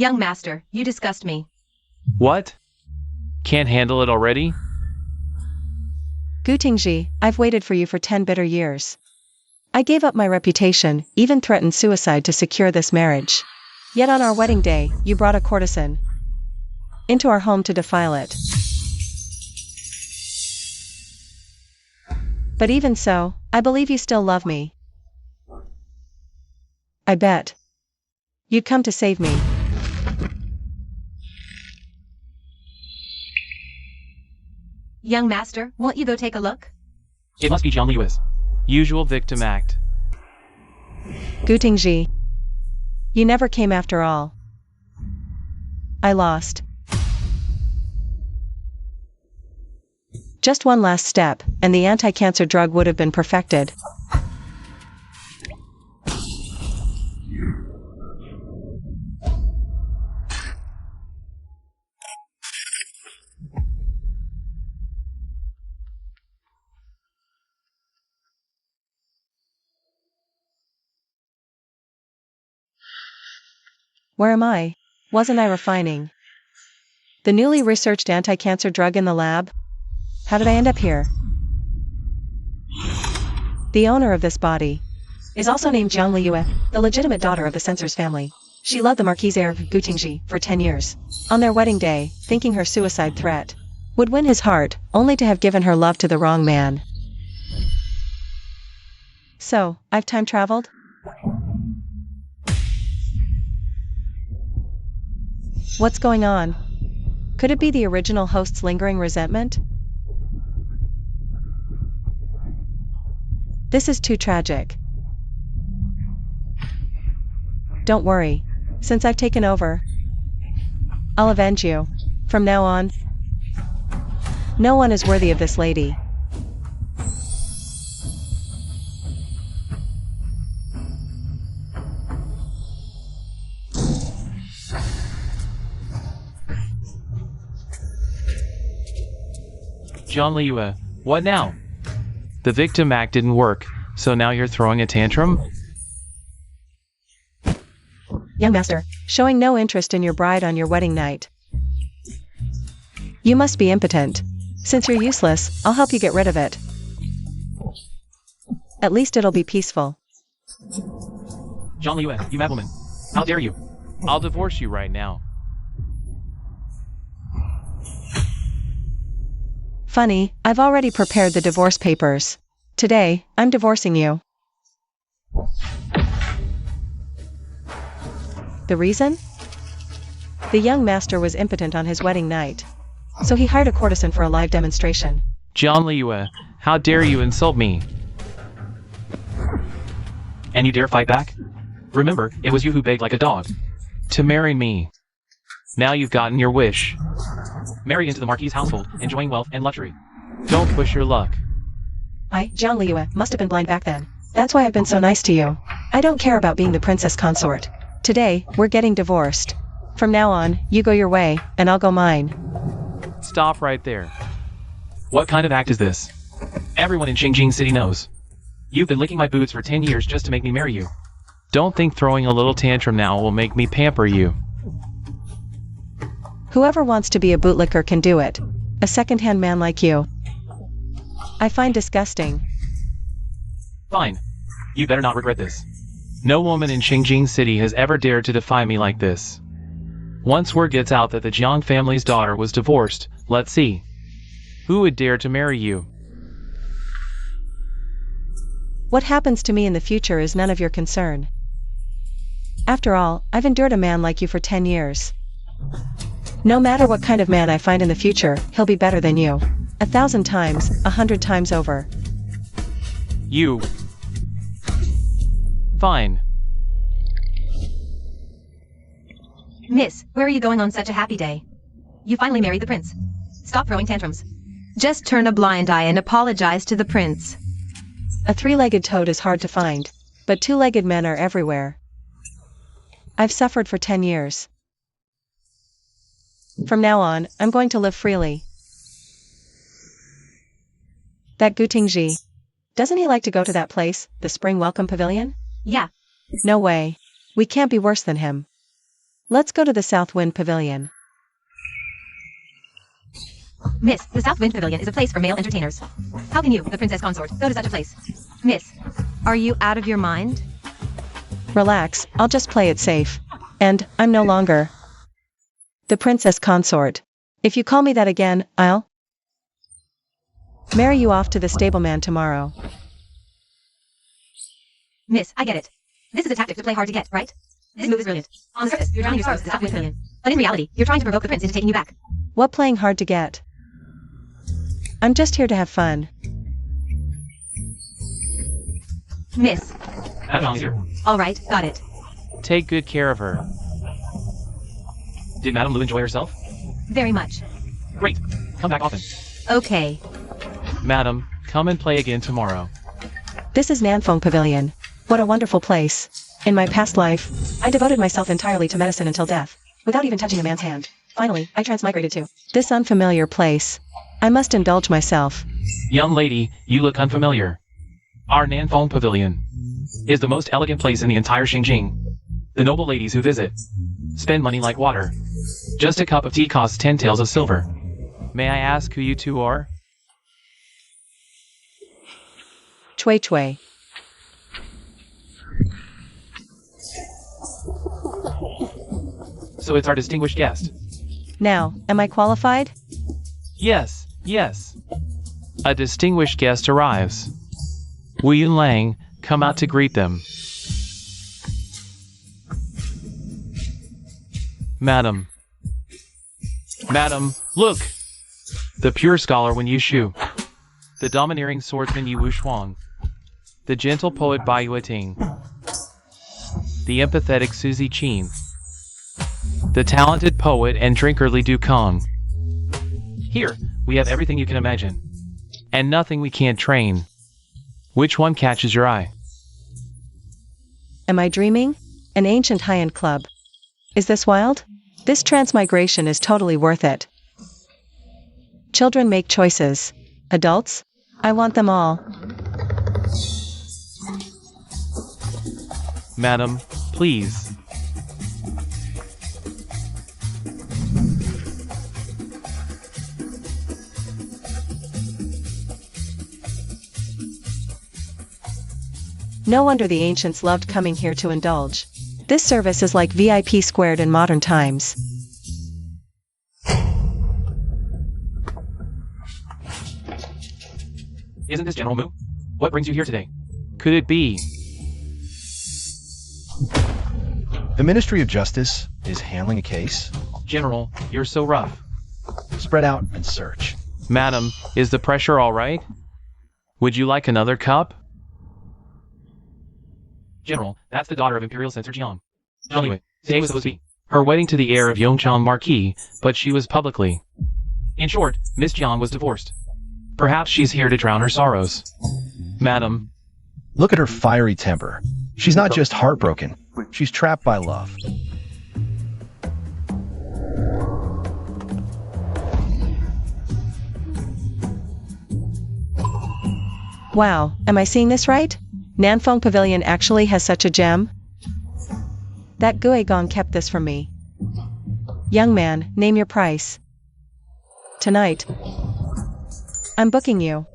Young master, you disgust me. What? Can't handle it already? Tingzhi, I've waited for you for 10 bitter years. I gave up my reputation, even threatened suicide to secure this marriage. Yet on our wedding day, you brought a courtesan into our home to defile it. But even so, I believe you still love me. I bet you'd come to save me. Young master, won't you go take a look? It must be Jiang's usual victim act. Tingzhi, you never came after all. I lost. Just one last step, and the anti-cancer drug would have been perfected. Where am I? Wasn't I refining the newly researched anti-cancer drug in the lab? How did I end up here? The owner of this body is also named Jiang Liyue, the legitimate daughter of the censor's family. She loved the marquis heir of Tingzhi for 10 years. On their wedding day, thinking her suicide threat would win his heart, only to have given her love to the wrong man. So, I've time traveled? What's going on? Could it be the original host's lingering resentment? This is too tragic. Don't worry. Since I've taken over, I'll avenge you. From now on, no one is worthy of this lady. Jiang Liyue, what now? The victim act didn't work, so now you're throwing a tantrum? Young master, showing no interest in your bride on your wedding night. You must be impotent. Since you're useless, I'll help you get rid of it. At least it'll be peaceful. Jiang Liyue, you madwoman. How dare you? I'll divorce you right now. Funny, I've already prepared the divorce papers. Today, I'm divorcing you. The reason? The young master was impotent on his wedding night, so he hired a courtesan for a live demonstration. Jiang Liyue, how dare you insult me? And you dare fight back? Remember, it was you who begged like a dog to marry me. Now you've gotten your wish. Marry into the marquis' household, enjoying wealth and luxury. Don't push your luck. Jiang Liyue, must have been blind back then. That's why I've been so nice to you. I don't care about being the princess consort. Today, we're getting divorced. From now on, you go your way, and I'll go mine. Stop right there. What kind of act is this? Everyone in Tingzhi City knows. You've been licking my boots for 10 years just to make me marry you. Don't think throwing a little tantrum now will make me pamper you. Whoever wants to be a bootlicker can do it. A second-hand man like you, I find disgusting. Fine. You better not regret this. No woman in Tingzhi City has ever dared to defy me like this. Once word gets out that the Jiang family's daughter was divorced, let's see. Who would dare to marry you? What happens to me in the future is none of your concern. After all, I've endured a man like you for 10 years. No matter what kind of man I find in the future, he'll be better than you. 1,000 times, 100 times over. You. Fine. Miss, where are you going on such a happy day? You finally married the prince. Stop throwing tantrums. Just turn a blind eye and apologize to the prince. A three-legged toad is hard to find, but two-legged men are everywhere. I've suffered for 10 years. From now on, I'm going to live freely. That Tingzhi. Doesn't he like to go to that place, the Spring Welcome Pavilion? Yeah. No way. We can't be worse than him. Let's go to the South Wind Pavilion. Miss, the South Wind Pavilion is a place for male entertainers. How can you, the princess consort, go to such a place? Miss, are you out of your mind? Relax, I'll just play it safe. And, I'm no longer the princess consort. If you call me that again, I'll marry you off to the stableman tomorrow. Miss, I get it. This is a tactic to play hard to get, right? This move is brilliant. On the surface, you're drowning your sorrows in the South Wind Pavilion. But in reality, you're trying to provoke the prince into taking you back. What playing hard to get? I'm just here to have fun. Miss. Madam's here. Alright, got it. Take good care of her. Did Madame Lu enjoy herself? Very much. Great. Come back often. Okay. Madam, come and play again tomorrow. This is Nanfeng Pavilion. What a wonderful place. In my past life, I devoted myself entirely to medicine until death, without even touching a man's hand. Finally, I transmigrated to this unfamiliar place. I must indulge myself. Young lady, you look unfamiliar. Our Nanfeng Pavilion is the most elegant place in the entire Xinjiang. The noble ladies who visit spend money like water. Just a cup of tea costs 10 taels of silver. May I ask who you two are? Cui Cui. So it's our distinguished guest. Now, am I qualified? Yes, yes. A distinguished guest arrives. Will you, Liang, come out to greet them? Madam. Madam, look! The pure scholar Wanyu Shu. The domineering swordsman Yu Wuxuang. The gentle poet Bai Yueting. The empathetic Suzy Qin. The talented poet and drinker Li Dukong. Here, we have everything you can imagine. And nothing we can't train. Which one catches your eye? Am I dreaming? An ancient high-end club. Is this wild? This transmigration is totally worth it. Children make choices. Adults? I want them all. Madam, please. No wonder the ancients loved coming here to indulge. This service is like VIP squared in modern times. Isn't this General Mu? What brings you here today? Could it be? The Ministry of Justice is handling a case. General, you're so rough. Spread out and search. Madam, is the pressure all right? Would you like another cup? General, that's the daughter of Imperial Censor Jiang. Anyway, today was supposed to be her wedding to the heir of Yongchang Marquis, but she was publicly. In short, Miss Jiang was divorced. Perhaps she's here to drown her sorrows. Madam. Look at her fiery temper. She's not just heartbroken. She's trapped by love. Wow, am I seeing this right? Nanfeng Pavilion actually has such a gem? That Guigong kept this from me. Young man, name your price. Tonight. I'm booking you.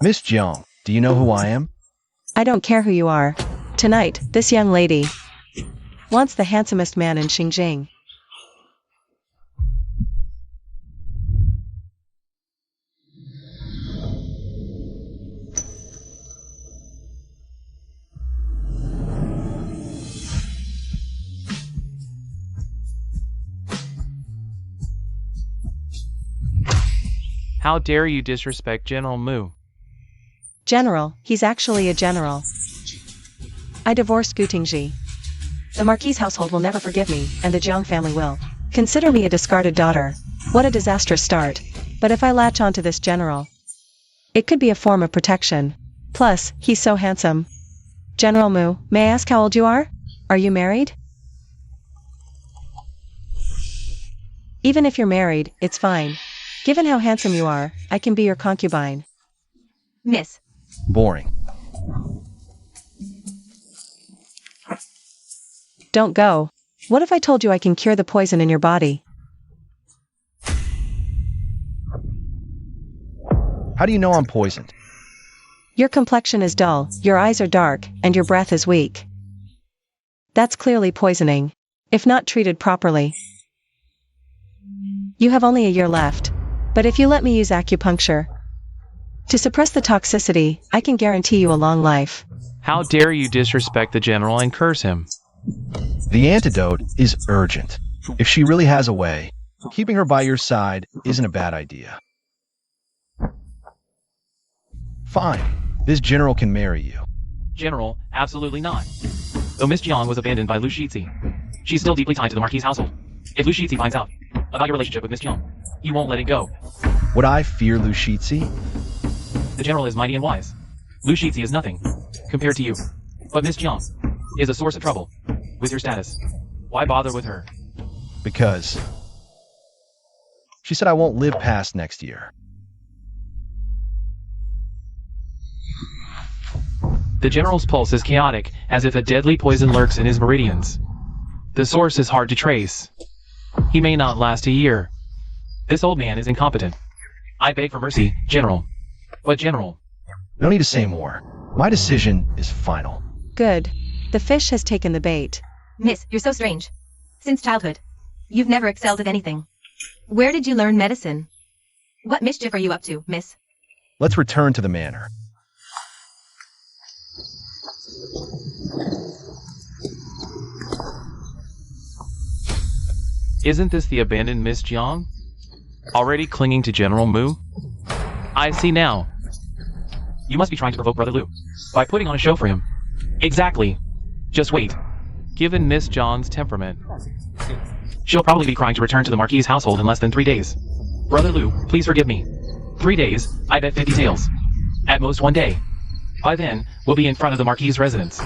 Miss Jiang, do you know who I am? I don't care who you are. Tonight, this young lady wants the handsomest man in Xinjiang. How dare you disrespect General Mu? General, he's actually a general. I divorced Tingzhi. The Marquis' household will never forgive me, and the Jiang family will consider me a discarded daughter. What a disastrous start. But if I latch onto this general, it could be a form of protection. Plus, he's so handsome. General Mu, may I ask how old you are? Are you married? Even if you're married, it's fine. Given how handsome you are, I can be your concubine. Miss. Boring. Don't go. What if I told you I can cure the poison in your body? How do you know I'm poisoned? Your complexion is dull, your eyes are dark, and your breath is weak. That's clearly poisoning, if not treated properly. You have only a year left, but if you let me use acupuncture to suppress the toxicity, I can guarantee you a long life. How dare you disrespect the general and curse him? The antidote is urgent. If she really has a way, keeping her by your side isn't a bad idea. Fine, this general can marry you. General, absolutely not. Though Miss Jiang was abandoned by Lu Shizhi, she's still deeply tied to the marquis' household. If Lu Shizhi finds out about your relationship with Miss Jiang, he won't let it go. Would I fear Lu Shizhi? The general is mighty and wise. Lu Shizhi is nothing compared to you. But Miss Jiang is a source of trouble with your status. Why bother with her? Because she said I won't live past next year. The general's pulse is chaotic, as if a deadly poison lurks in his meridians. The source is hard to trace. He may not last a year. This old man is incompetent. I beg for mercy, General. But General... No need to say more. My decision is final. Good. The fish has taken the bait. Miss, you're so strange. Since childhood, you've never excelled at anything. Where did you learn medicine? What mischief are you up to, miss? Let's return to the manor. Isn't this the abandoned Miss Jiang? Already clinging to General Mu? I see now. You must be trying to provoke Brother Lu by putting on a show for him. Exactly. Just wait. Given Miss Jiang's temperament, she'll probably be crying to return to the marquis' household in less than 3 days. Brother Lu, please forgive me. 3 days, I bet 50 taels. At most 1 day. By then, we'll be in front of the marquis' residence.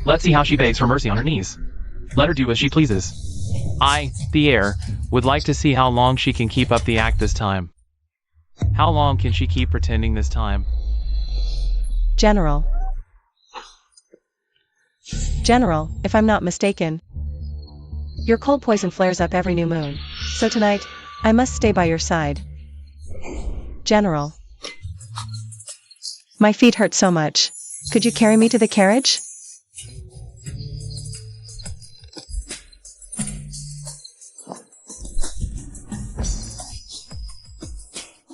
Let's see how she begs for mercy on her knees. Let her do as she pleases. I, the heir, would like to see how long she can keep up the act this time. How long can she keep pretending this time? General. General, if I'm not mistaken, your cold poison flares up every new moon. So tonight, I must stay by your side. General. My feet hurt so much. Could you carry me to the carriage?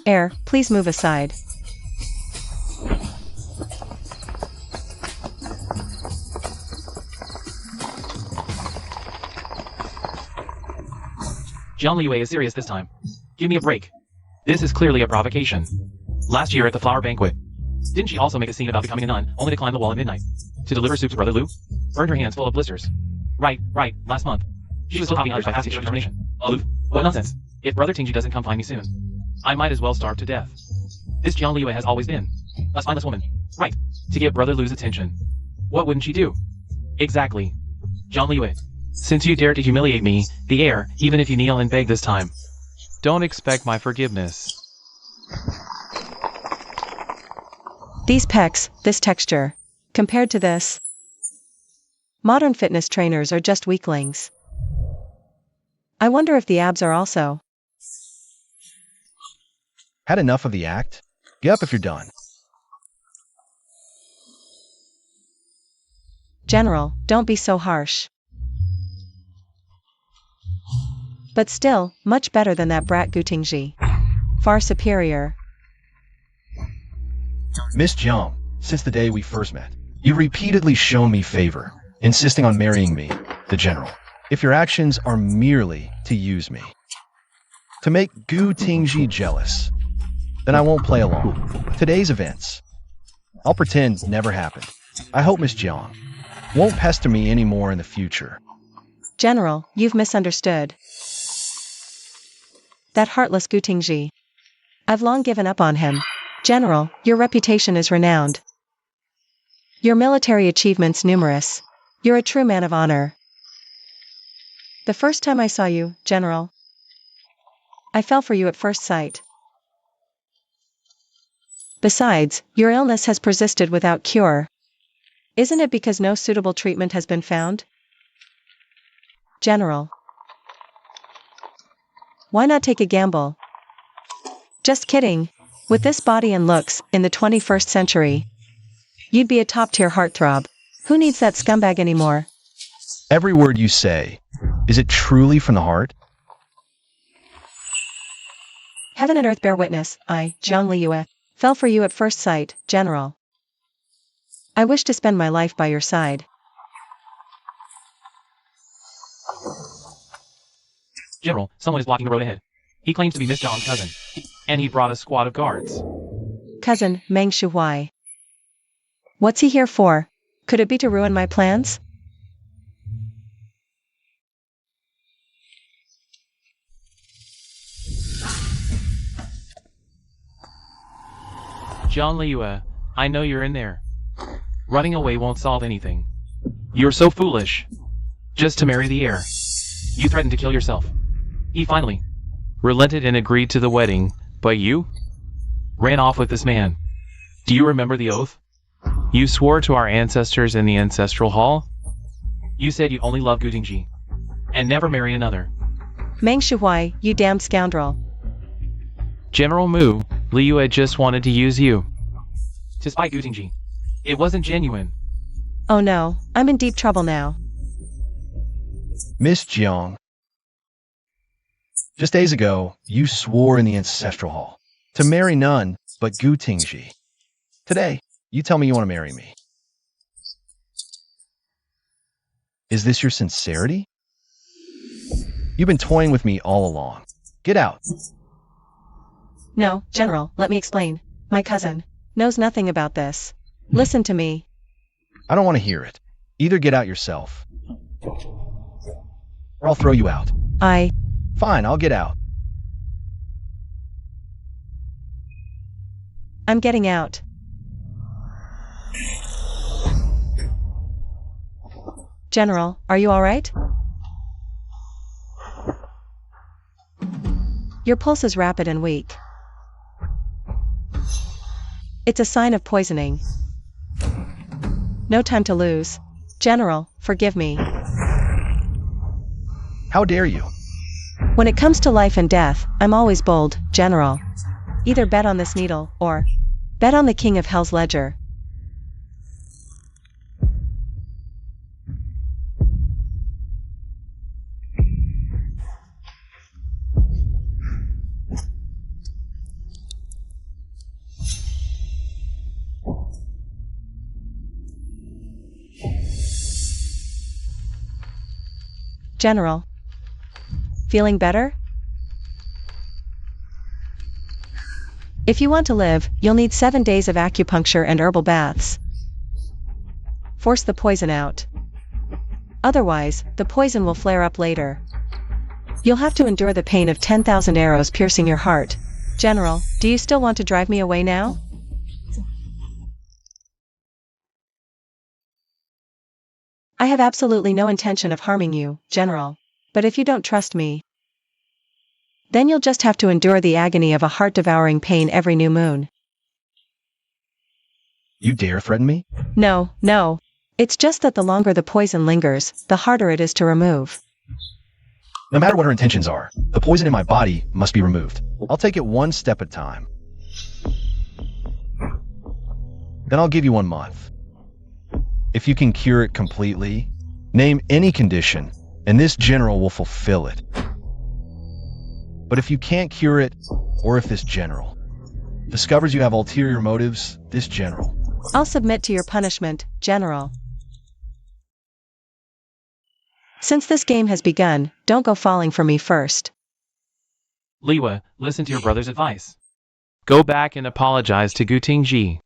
Heir, please move aside. Jiang Liwei is serious this time. Give me a break. This is clearly a provocation. Last year at the flower banquet, didn't she also make a scene about becoming a nun, only to climb the wall at midnight to deliver soup to Brother Lu? Burned her hands full of blisters. Right, last month. She was still copying others by passing show determination. Aloof? What nonsense. If Brother Tingzhi doesn't come find me soon, I might as well starve to death. This Jiang Liwei has always been a spineless woman. Right, to get Brother Lu's attention. What wouldn't she do? Exactly. Jiang Liwei, since you dare to humiliate me, the heir, even if you kneel and beg this time, don't expect my forgiveness. These pecs, this texture. Compared to this, modern fitness trainers are just weaklings. I wonder if the abs are also. Had enough of the act? Get up if you're done. General, don't be so harsh. But still, much better than that brat Gu Tingzhi. Far superior. Miss Jiang, since the day we first met, you've repeatedly shown me favor, insisting on marrying me, the general. If your actions are merely to use me, to make Gu Tingzhi jealous, then I won't play along. Today's events, I'll pretend never happened. I hope Miss Jiang won't pester me anymore in the future. General, you've misunderstood. That heartless Gu Tingzhi. I've long given up on him. General, your reputation is renowned. Your military achievements numerous. You're a true man of honor. The first time I saw you, General, I fell for you at first sight. Besides, your illness has persisted without cure. Isn't it because no suitable treatment has been found? General. Why not take a gamble? Just kidding. With this body and looks, in the 21st century, you'd be a top-tier heartthrob. Who needs that scumbag anymore? Every word you say, is it truly from the heart? Heaven and earth bear witness, I, Jiang Liyue, fell for you at first sight, General. I wish to spend my life by your side. General, someone is blocking the road ahead. He claims to be Miss Zhang's cousin. And he brought a squad of guards. Cousin, Meng Shuhui. What's he here for? Could it be to ruin my plans? Jiang Liyue, I know you're in there. Running away won't solve anything. You're so foolish. Just to marry the heir. You threatened to kill yourself. He finally relented and agreed to the wedding, but you ran off with this man. Do you remember the oath? You swore to our ancestors in the ancestral hall? You said you only love Tingzhi and never marry another. Meng Shuhui, you damned scoundrel. General Mu, Liyue just wanted to use you to spite Tingzhi. It wasn't genuine. Oh no, I'm in deep trouble now. Miss Jiang. Just days ago, you swore in the ancestral hall to marry none but Tingzhi. Today, you tell me you want to marry me. Is this your sincerity? You've been toying with me all along. Get out. No, General, let me explain. My cousin knows nothing about this. Listen to me. I don't want to hear it. Either get out yourself, or I'll throw you out. Fine, I'll get out. I'm getting out. General, are you alright? Your pulse is rapid and weak. It's a sign of poisoning. No time to lose. General, forgive me. How dare you? When it comes to life and death, I'm always bold, General. Either bet on this needle, or bet on the King of Hell's ledger. General. Feeling better? If you want to live, you'll need 7 days of acupuncture and herbal baths. Force the poison out. Otherwise, the poison will flare up later. You'll have to endure the pain of 10,000 arrows piercing your heart. General, do you still want to drive me away now? I have absolutely no intention of harming you, General. But if you don't trust me, then you'll just have to endure the agony of a heart-devouring pain every new moon. You dare threaten me? No. It's just that the longer the poison lingers, the harder it is to remove. No matter what her intentions are, the poison in my body must be removed. I'll take it one step at a time. Then I'll give you 1 month. If you can cure it completely, name any condition, and this general will fulfill it. But if you can't cure it, or if this general discovers you have ulterior motives, this general. I'll submit to your punishment, General. Since this game has begun, don't go falling for me first. Liyue, listen to your brother's advice. Go back and apologize to Tingzhi.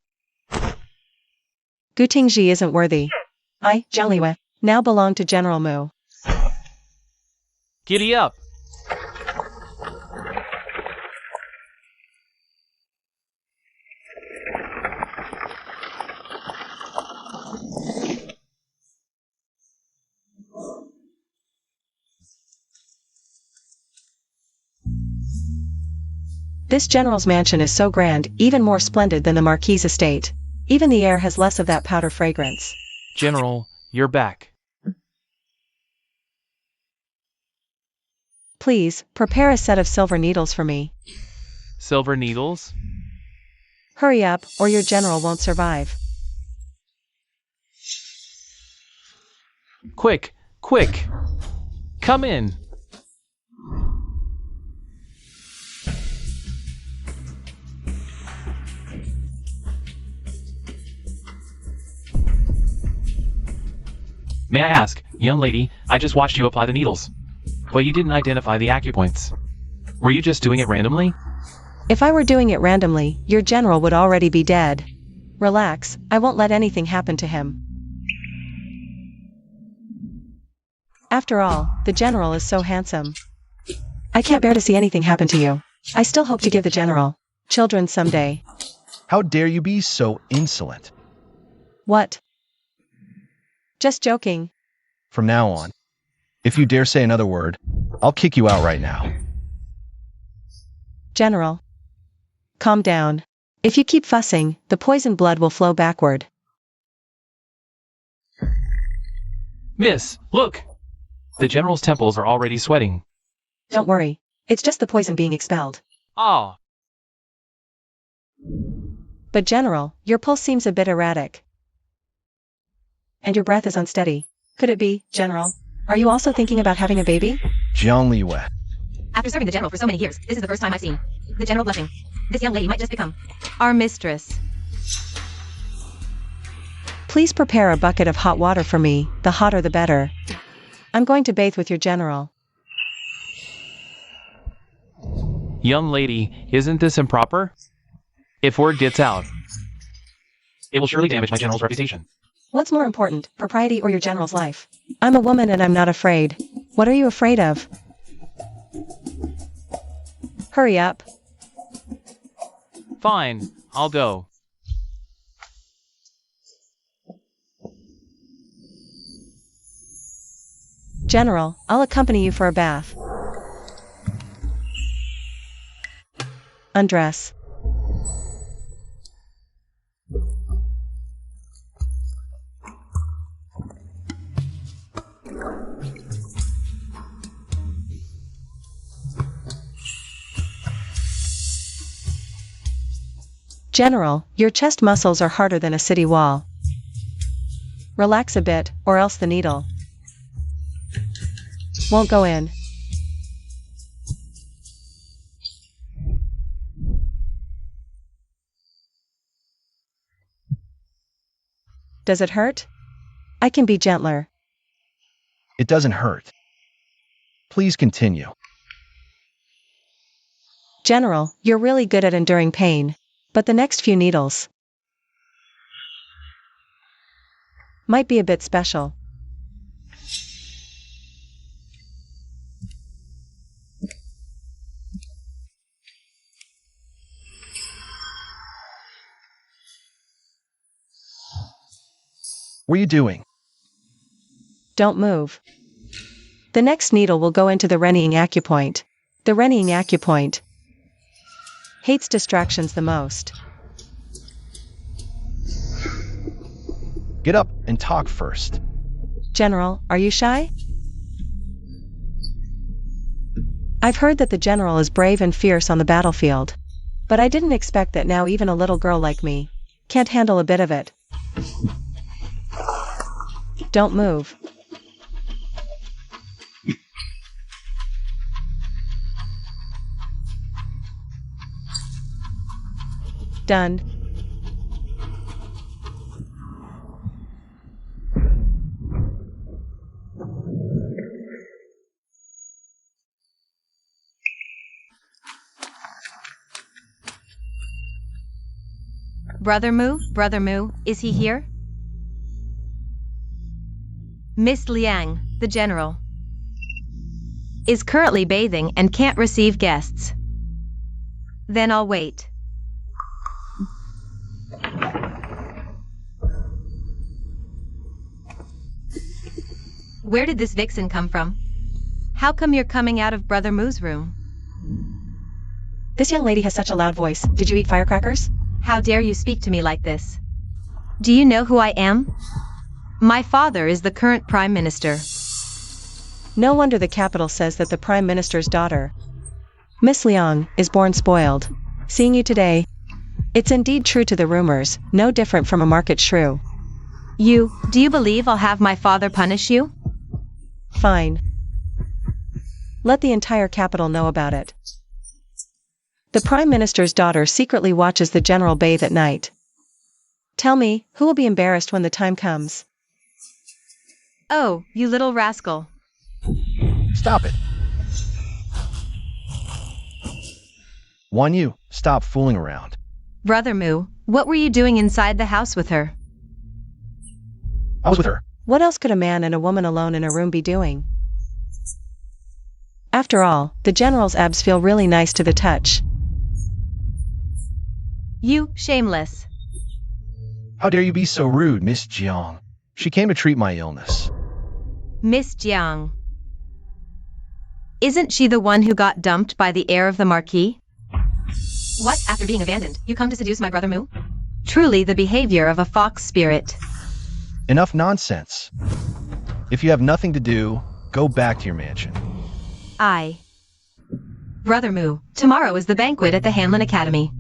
Tingzhi isn't worthy. I, Jiang Liyue, now belong to General Mu. Giddy up! This general's mansion is so grand, even more splendid than the marquis' estate. Even the air has less of that powder fragrance. General, you're back. Please, prepare a set of silver needles for me. Silver needles? Hurry up, or your general won't survive. Quick, quick! Come in! May I ask, young lady, I just watched you apply the needles. But you didn't identify the acupoints. Were you just doing it randomly? If I were doing it randomly, your general would already be dead. Relax, I won't let anything happen to him. After all, the general is so handsome. I can't bear to see anything happen to you. I still hope to give the general children someday. How dare you be so insolent? What? Just joking. From now on, if you dare say another word, I'll kick you out right now. General. Calm down. If you keep fussing, the poison blood will flow backward. Miss, look! The general's temples are already sweating. Don't worry. It's just the poison being expelled. Ah! But General, your pulse seems a bit erratic. And your breath is unsteady. Could it be, General? Are you also thinking about having a baby? Jiang Liwei. After serving the general for so many years, this is the first time I've seen the general blushing. This young lady might just become our mistress. Please prepare a bucket of hot water for me, the hotter the better. I'm going to bathe with your general. Young lady, isn't this improper? If word gets out, it will surely damage my general's reputation. What's more important, propriety or your general's life? I'm a woman and I'm not afraid. What are you afraid of? Hurry up. Fine, I'll go. General, I'll accompany you for a bath. Undress. General, your chest muscles are harder than a city wall. Relax a bit, or else the needle won't go in. Does it hurt? I can be gentler. It doesn't hurt. Please continue. General, you're really good at enduring pain. But the next few needles might be a bit special. What are you doing? Don't move. The next needle will go into the Renning acupoint. The Renning acupoint hates distractions the most. Get up and talk first. General, are you shy? I've heard that the general is brave and fierce on the battlefield. But I didn't expect that now even a little girl like me can't handle a bit of it. Don't move. Done. Brother Moo, is he here? Miss Liang, the general, is currently bathing and can't receive guests. Then I'll wait. Where did this vixen come from? How come you're coming out of Brother Moo's room? This young lady has such a loud voice. Did you eat firecrackers? How dare you speak to me like this? Do you know who I am? My father is the current Prime Minister. No wonder the capital says that the Prime Minister's daughter, Miss Liang, is born spoiled. Seeing you today, it's indeed true to the rumors, no different from a market shrew. Do you believe I'll have my father punish you? Fine. Let the entire capital know about it. The Prime Minister's daughter secretly watches the general bathe at night. Tell me, who will be embarrassed when the time comes? Oh, you little rascal. Stop it. Wanyu, stop fooling around. Brother Mu, what were you doing inside the house with her? I was with her. What else could a man and a woman alone in a room be doing? After all, the general's abs feel really nice to the touch. You, shameless. How dare you be so rude, Miss Jiang? She came to treat my illness. Miss Jiang. Isn't she the one who got dumped by the heir of the marquis? What, after being abandoned, you come to seduce my brother Mu? Truly the behavior of a fox spirit. Enough nonsense. If you have nothing to do, go back to your mansion. Brother Mu, tomorrow is the banquet at the Hanlin Academy.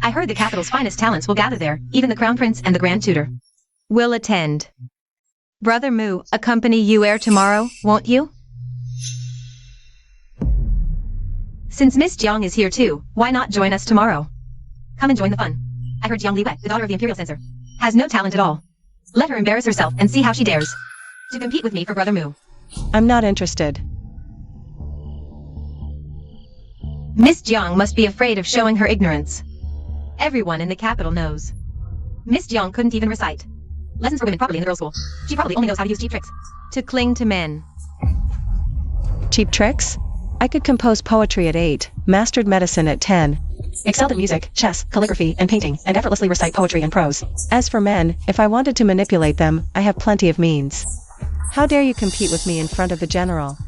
I heard the capital's finest talents will gather there, even the Crown Prince and the Grand Tutor will attend. Brother Mu, accompany you heir tomorrow, won't you? Since Miss Jiang is here too, why not join us tomorrow? Come and join the fun. I heard Jiang Liwei, the daughter of the Imperial censor, has no talent at all. Let her embarrass herself and see how she dares to compete with me for Brother Mu. I'm not interested. Miss Jiang must be afraid of showing her ignorance. Everyone in the capital knows. Miss Jiang couldn't even recite lessons for women properly in the girls' school. She probably only knows how to use cheap tricks to cling to men. Cheap tricks? I could compose poetry at 8, mastered medicine at 10, excelled in music, chess, calligraphy, and painting, and effortlessly recite poetry and prose. As for men, if I wanted to manipulate them, I have plenty of means. How dare you compete with me in front of the general?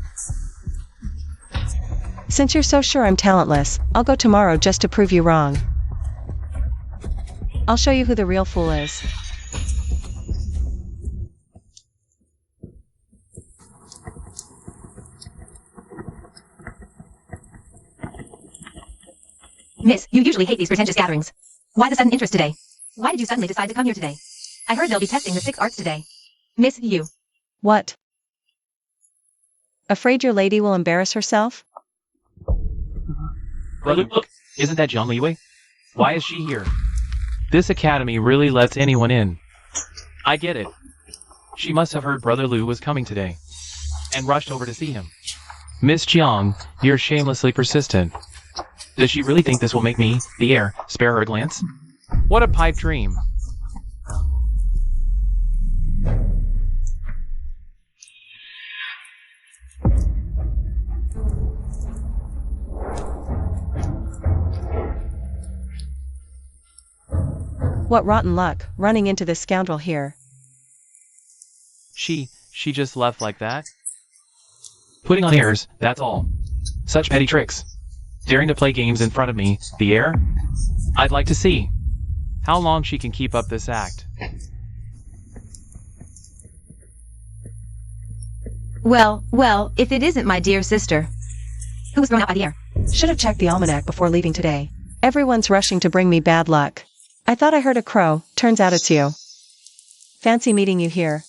Since you're so sure I'm talentless, I'll go tomorrow just to prove you wrong. I'll show you who the real fool is. Miss, you usually hate these pretentious gatherings. Why the sudden interest today? Why did you suddenly decide to come here today? I heard they'll be testing the 6 arts today. Miss, you. What? Afraid your lady will embarrass herself? Brother, look, isn't that Jiang Liwei? Why is she here? This academy really lets anyone in. I get it. She must have heard Brother Lu was coming today, and rushed over to see him. Miss Jiang, you're shamelessly persistent. Does she really think this will make me, the heir, spare her a glance? What a pipe dream. What rotten luck, running into this scoundrel here. She just left like that? Putting on airs, that's all. Such petty tricks. Daring to play games in front of me, the heir? I'd like to see how long she can keep up this act. Well, if it isn't my dear sister. Who was thrown out by the air? Should have checked the almanac before leaving today. Everyone's rushing to bring me bad luck. I thought I heard a crow, turns out it's you. Fancy meeting you here.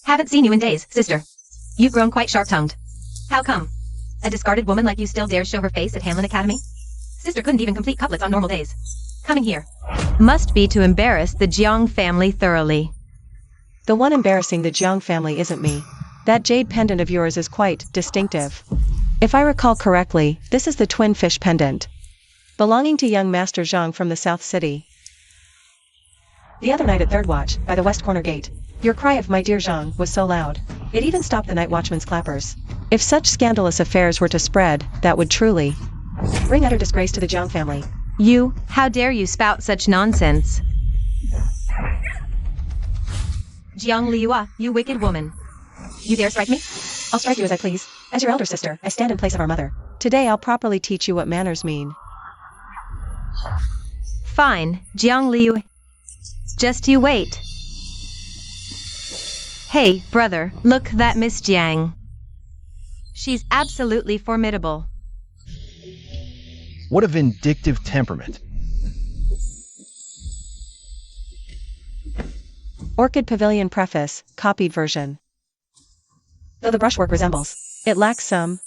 Haven't seen you in days, sister. You've grown quite sharp-tongued. How come? A discarded woman like you still dares show her face at Hanlin Academy? Sister couldn't even complete couplets on normal days. Coming here must be to embarrass the Jiang family thoroughly. The one embarrassing the Jiang family isn't me. That jade pendant of yours is quite distinctive. If I recall correctly, this is the twin fish pendant, belonging to young Master Zhang from the South City. The other night at third watch, by the west corner gate, your cry of "my dear Zhang" was so loud, it even stopped the night watchman's clappers. If such scandalous affairs were to spread, that would truly bring utter disgrace to the Jiang family. How dare you spout such nonsense? Jiang Liua, you wicked woman. You dare strike me? I'll strike you as I please. As your elder sister, I stand in place of our mother. Today I'll properly teach you what manners mean. Fine, Jiang Liu. Just you wait. Hey, brother, look that Miss Jiang. She's absolutely formidable. What a vindictive temperament. Orchid Pavilion Preface, copied version. Though the brushwork resembles, it lacks some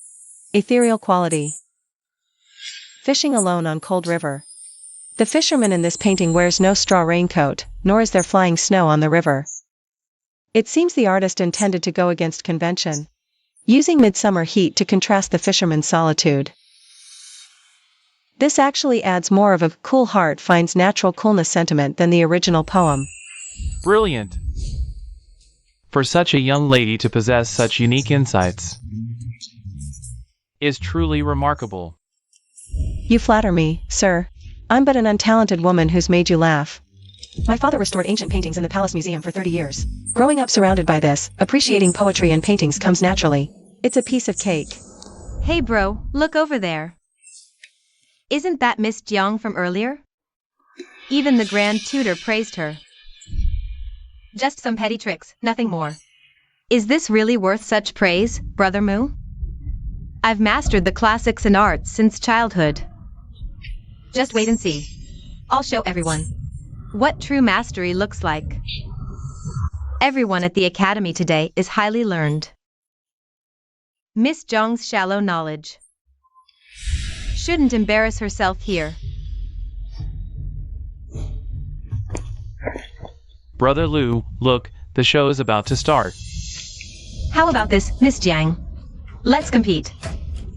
ethereal quality. Fishing alone on cold river. The fisherman in this painting wears no straw raincoat, nor is there flying snow on the river. It seems the artist intended to go against convention, using midsummer heat to contrast the fisherman's solitude. This actually adds more of a cool heart finds natural coolness sentiment than the original poem. Brilliant. For such a young lady to possess such unique insights is truly remarkable. You flatter me, sir. I'm but an untalented woman who's made you laugh. My father restored ancient paintings in the Palace Museum for 30 years. Growing up surrounded by this, appreciating poetry and paintings comes naturally. It's a piece of cake. Hey bro, look over there. Isn't that Miss Jiang from earlier? Even the Grand Tutor praised her. Just some petty tricks, nothing more. Is this really worth such praise, Brother Mu? I've mastered the classics and arts since childhood. Just wait and see. I'll show everyone what true mastery looks like. Everyone at the academy today is highly learned. Miss Jiang's shallow knowledge shouldn't embarrass herself here. Brother Lu, look, the show is about to start. How about this, Miss Jiang? Let's compete.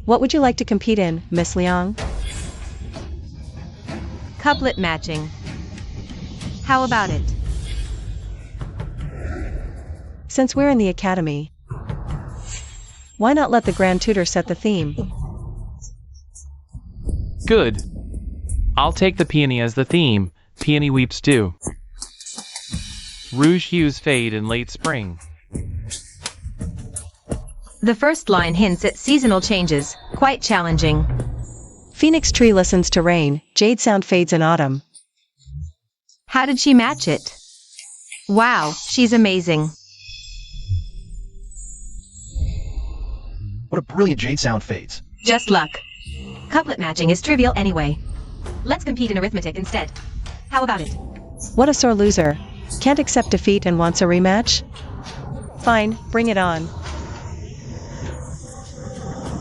What would you like to compete in, Miss Liang? Couplet matching. How about it? Since we're in the academy, why not let the Grand Tutor set the theme? Good. I'll take the peony as the theme. Peony weeps do. Rouge hues fade in late spring. The first line hints at seasonal changes, quite challenging. Phoenix tree listens to rain, jade sound fades in autumn. How did she match it? Wow, she's amazing. What a brilliant jade sound fades. Just luck. Couplet matching is trivial anyway. Let's compete in arithmetic instead. How about it? What a sore loser. Can't accept defeat and wants a rematch? Fine, bring it on.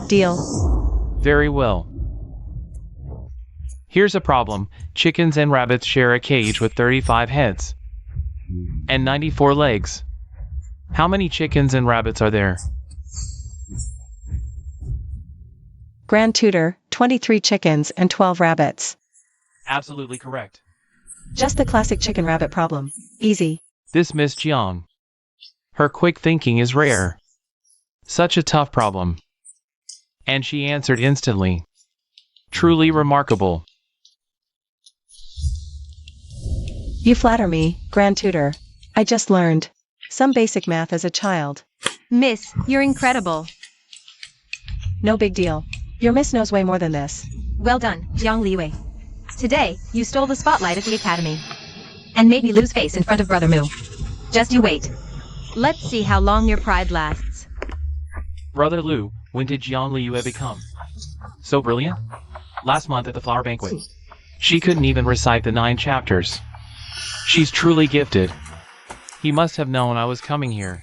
Deal. Very well. Here's a problem. Chickens and rabbits share a cage with 35 heads and 94 legs. How many chickens and rabbits are there? Grand Tutor, 23 chickens and 12 rabbits. Absolutely correct. Just the classic chicken rabbit problem. Easy. This Miss Jiang. Her quick thinking is rare. Such a tough problem. And she answered instantly. Truly remarkable. You flatter me, Grand Tutor. I just learned some basic math as a child. Miss, you're incredible. No big deal. Your miss knows way more than this. Well done, Jiang Liwei. Today, you stole the spotlight at the academy. And made me lose face in front of Brother Mu. Just you wait. Let's see how long your pride lasts. Brother Lu, when did Jiang Liu become so brilliant? Last month at the flower banquet. She couldn't even recite the 9 chapters. She's truly gifted. He must have known I was coming here.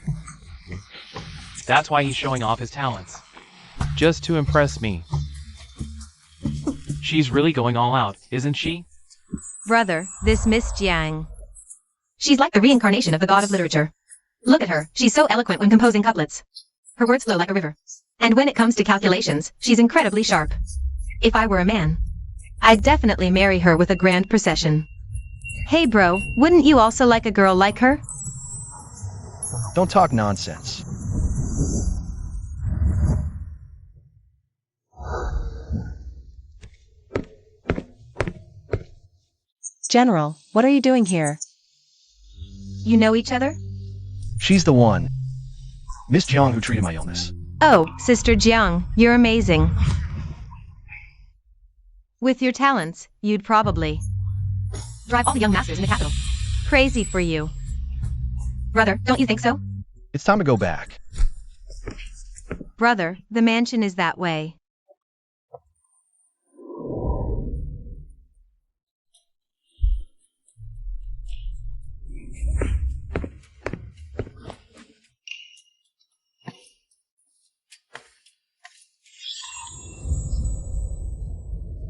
That's why he's showing off his talents. Just to impress me. She's really going all out, isn't she? Brother, this Miss Jiang. She's like the reincarnation of the god of literature. Look at her, she's so eloquent when composing couplets. Her words flow like a river. And when it comes to calculations, she's incredibly sharp. If I were a man, I'd definitely marry her with a grand procession. Hey bro, wouldn't you also like a girl like her? Don't talk nonsense. General, what are you doing here? You know each other? She's the one. Miss Jiang who treated my illness. Oh, Sister Jiang, you're amazing. With your talents, you'd probably drive all the young masters in the capital. Crazy for you. Brother, don't you think so? It's time to go back. brother, the mansion is that way.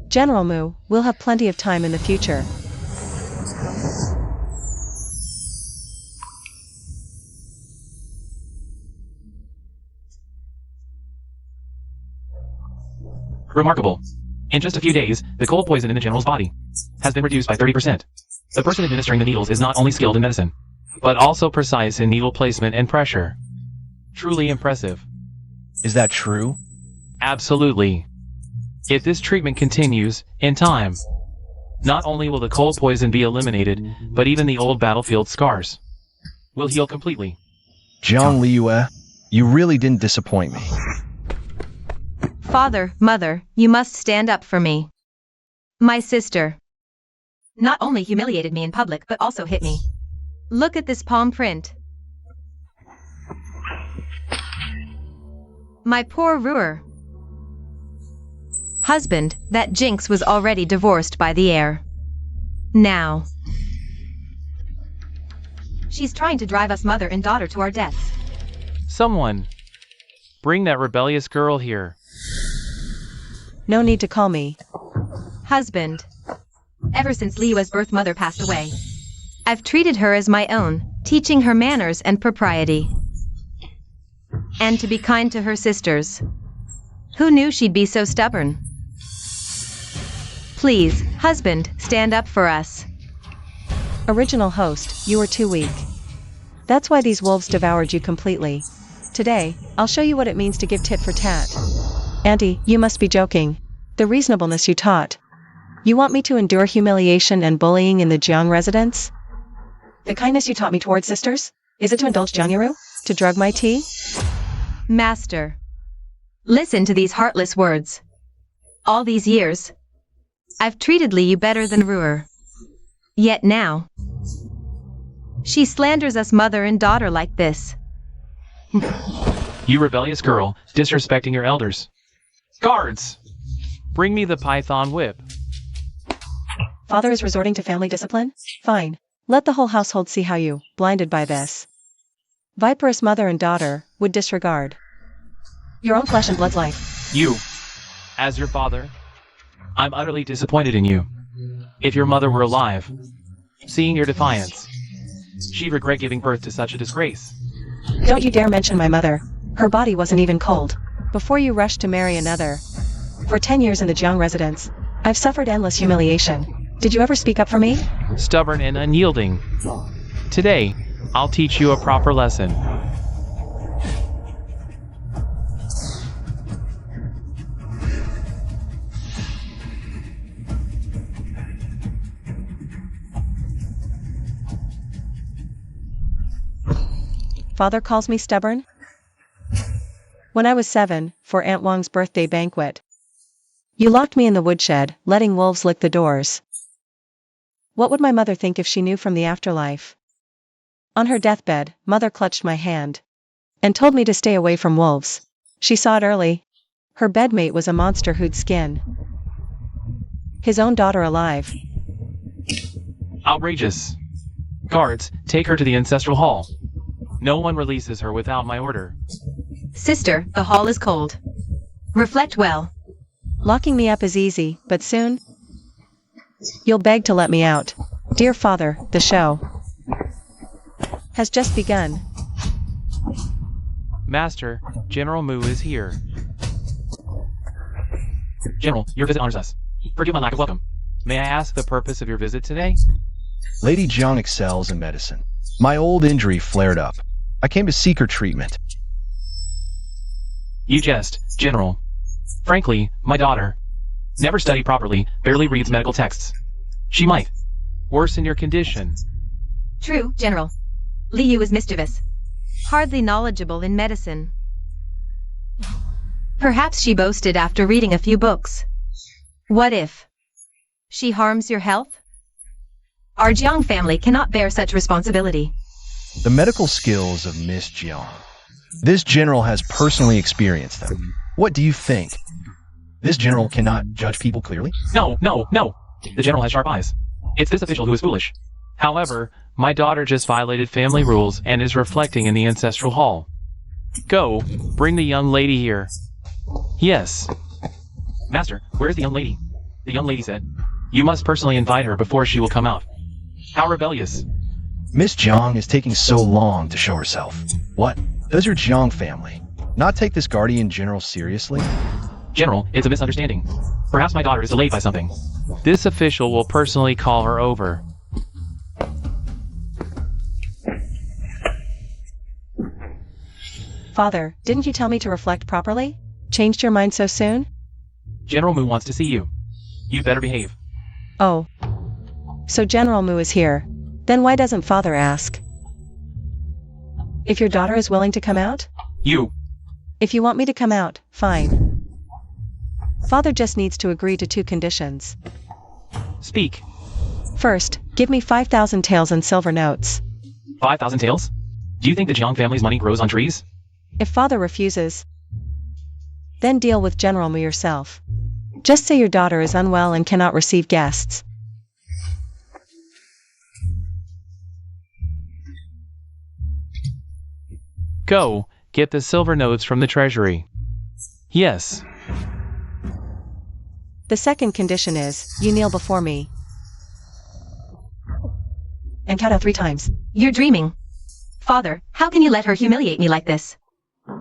General Mu, we'll have plenty of time in the future. Remarkable. In just a few days, the cold poison in the general's body has been reduced by 30%. The person administering the needles is not only skilled in medicine, but also precise in needle placement and pressure. Truly impressive. Is that true? Absolutely. If this treatment continues, in time, not only will the cold poison be eliminated, but even the old battlefield scars will heal completely. Jiang Liyue, you really didn't disappoint me. Father, mother, you must stand up for me. My sister not only humiliated me in public, but also hit me. Look at this palm print. My poor Ruer. Husband, that jinx was already divorced by the heir. Now she's trying to drive us mother and daughter to our deaths. Someone, bring that rebellious girl here. No need to call me Husband. Ever since Liyue's birth mother passed away, I've treated her as my own, teaching her manners and propriety. And to be kind to her sisters. Who knew she'd be so stubborn? Please, husband, stand up for us. Original host, you were too weak. That's why these wolves devoured you completely. Today, I'll show you what it means to give tit for tat. Auntie, you must be joking. The reasonableness you taught. You want me to endure humiliation and bullying in the Jiang residence? The kindness you taught me towards sisters? Is it to indulge Jiangyaru? To drug my tea? Master. Listen to these heartless words. All these years, I've treated Liyu better than Ruer. Yet now, she slanders us mother and daughter like this. You rebellious girl, disrespecting your elders. Guards! Bring me the python whip. Father is resorting to family discipline? Fine. Let the whole household see how you, blinded by this viperous mother and daughter, would disregard your own flesh and blood's life. You, as your father, I'm utterly disappointed in you. If your mother were alive, seeing your defiance, she'd regret giving birth to such a disgrace. Don't you dare mention my mother. Her body wasn't even cold before you rushed to marry another. For 10 years in the Jiang residence, I've suffered endless humiliation. Did you ever speak up for me? Stubborn and unyielding. Today, I'll teach you a proper lesson. Father calls me stubborn? When I was 7, for Aunt Wang's birthday banquet, you locked me in the woodshed, letting wolves lick the doors. What would my mother think if she knew from the afterlife? On her deathbed, mother clutched my hand and told me to stay away from wolves. She saw it early. Her bedmate was a monster who'd skin his own daughter alive. Outrageous. Guards, take her to the ancestral hall. No one releases her without my order. Sister, the hall is cold. Reflect well. Locking me up is easy, but soon you'll beg to let me out. Dear father, the show has just begun. Master, General Mu is here. General, your visit honors us. Forgive my lack of welcome. May I ask the purpose of your visit today? Lady Jiang excels in medicine. My old injury flared up. I came to seek her treatment. You jest, General. Frankly, my daughter never studied properly, barely reads medical texts. She might worsen your condition. True, General. Liyu is mischievous. Hardly knowledgeable in medicine. Perhaps she boasted after reading a few books. What if she harms your health? Our Jiang family cannot bear such responsibility. The medical skills of Miss Jiang This general has personally experienced them. What do you think? This general cannot judge people clearly? No, no, no. The general has sharp eyes. It's this official who is foolish. However, my daughter just violated family rules and is reflecting in the ancestral hall. Go, bring the young lady here. Yes. Master, where is the young lady? The young lady said, you must personally invite her before she will come out. How rebellious. Miss Jiang is taking so long to show herself. What? Does your Jiang family not take this guardian general seriously? General, it's a misunderstanding. Perhaps my daughter is delayed by something. This official will personally call her over. Father, didn't you tell me to reflect properly? Changed your mind so soon? General Mu wants to see you. You better behave. Oh. So General Mu is here. Then why doesn't Father ask? If your daughter is willing to come out? You. If you want me to come out, fine. Father just needs to agree to 2 conditions. Speak. First, give me 5,000 taels in silver notes. 5,000 taels? Do you think the Jiang family's money grows on trees? If Father refuses, then deal with General Mu yourself. Just say your daughter is unwell and cannot receive guests. Go, get the silver notes from the treasury. Yes. The second condition is, you kneel before me. And count out 3 times. You're dreaming. Father, how can you let her humiliate me like this?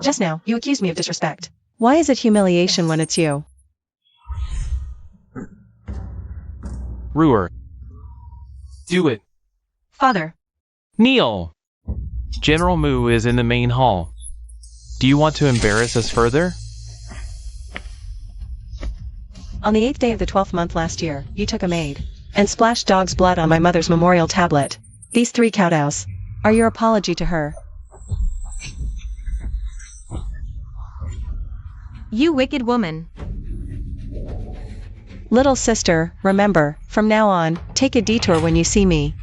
Just now, you accused me of disrespect. Why is it humiliation when it's you? Ruer. Do it. Father. Kneel. General Mu is in the main hall. Do you want to embarrass us further? On the 8th day of the 12th month last year, you took a maid and splashed dog's blood on my mother's memorial tablet. These 3 kowtows are your apology to her. You wicked woman. Little sister, remember, from now on, take a detour when you see me.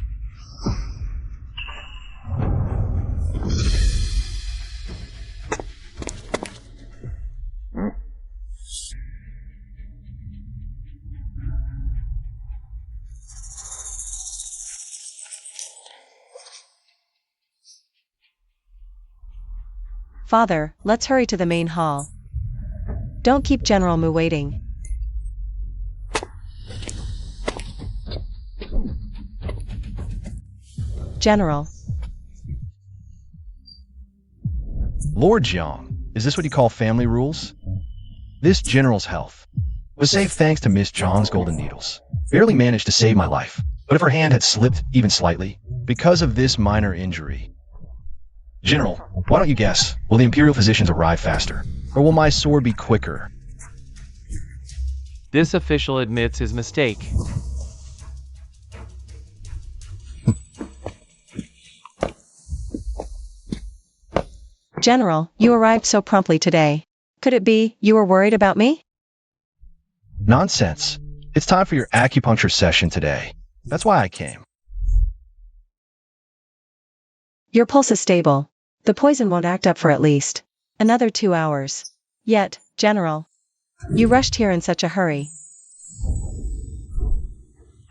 Father, let's hurry to the main hall. Don't keep General Mu waiting. General. Lord Jiang, is this what you call family rules? This general's health was saved thanks to Miss Jiang's golden needles. Barely managed to save my life, but if her hand had slipped even slightly, because of this minor injury. General, why don't you guess? Will the Imperial physicians arrive faster? Or will my sword be quicker? This official admits his mistake. General, you arrived so promptly today. Could it be you were worried about me? Nonsense. It's time for your acupuncture session today. That's why I came. Your pulse is stable. The poison won't act up for at least another 2 hours. Yet, General, you rushed here in such a hurry.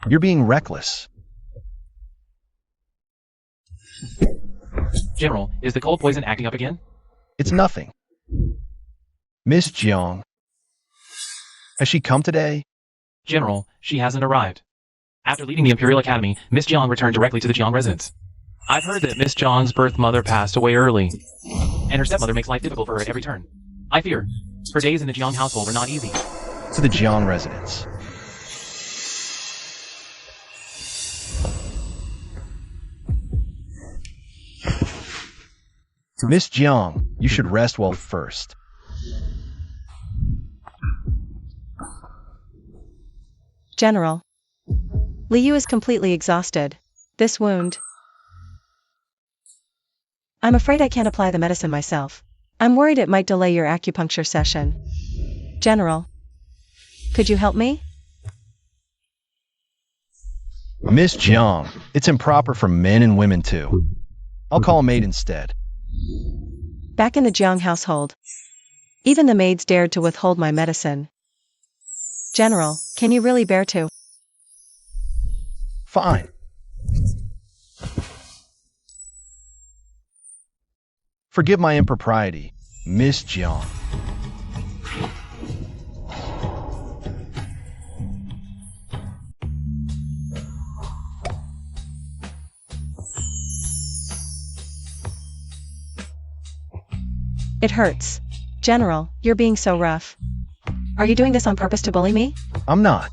You're being reckless. General, is the cold poison acting up again? It's nothing. Miss Jiang. Has she come today? General, she hasn't arrived. After leaving the Imperial Academy, Miss Jiang returned directly to the Jiang residence. I've heard that Miss Jiang's birth mother passed away early, and her stepmother makes life difficult for her at every turn. I fear her days in the Jiang household are not easy. To the Jiang residence. Miss Jiang, you should rest well first. General. Liu is completely exhausted. This wound. I'm afraid I can't apply the medicine myself. I'm worried it might delay your acupuncture session. General. Could you help me? Miss Jiang, it's improper for men and women too. I'll call a maid instead. Back in the Jiang household, even the maids dared to withhold my medicine. General, can you really bear to? Fine. Forgive my impropriety, Miss Jiang. It hurts. General, you're being so rough. Are you doing this on purpose to bully me? I'm not.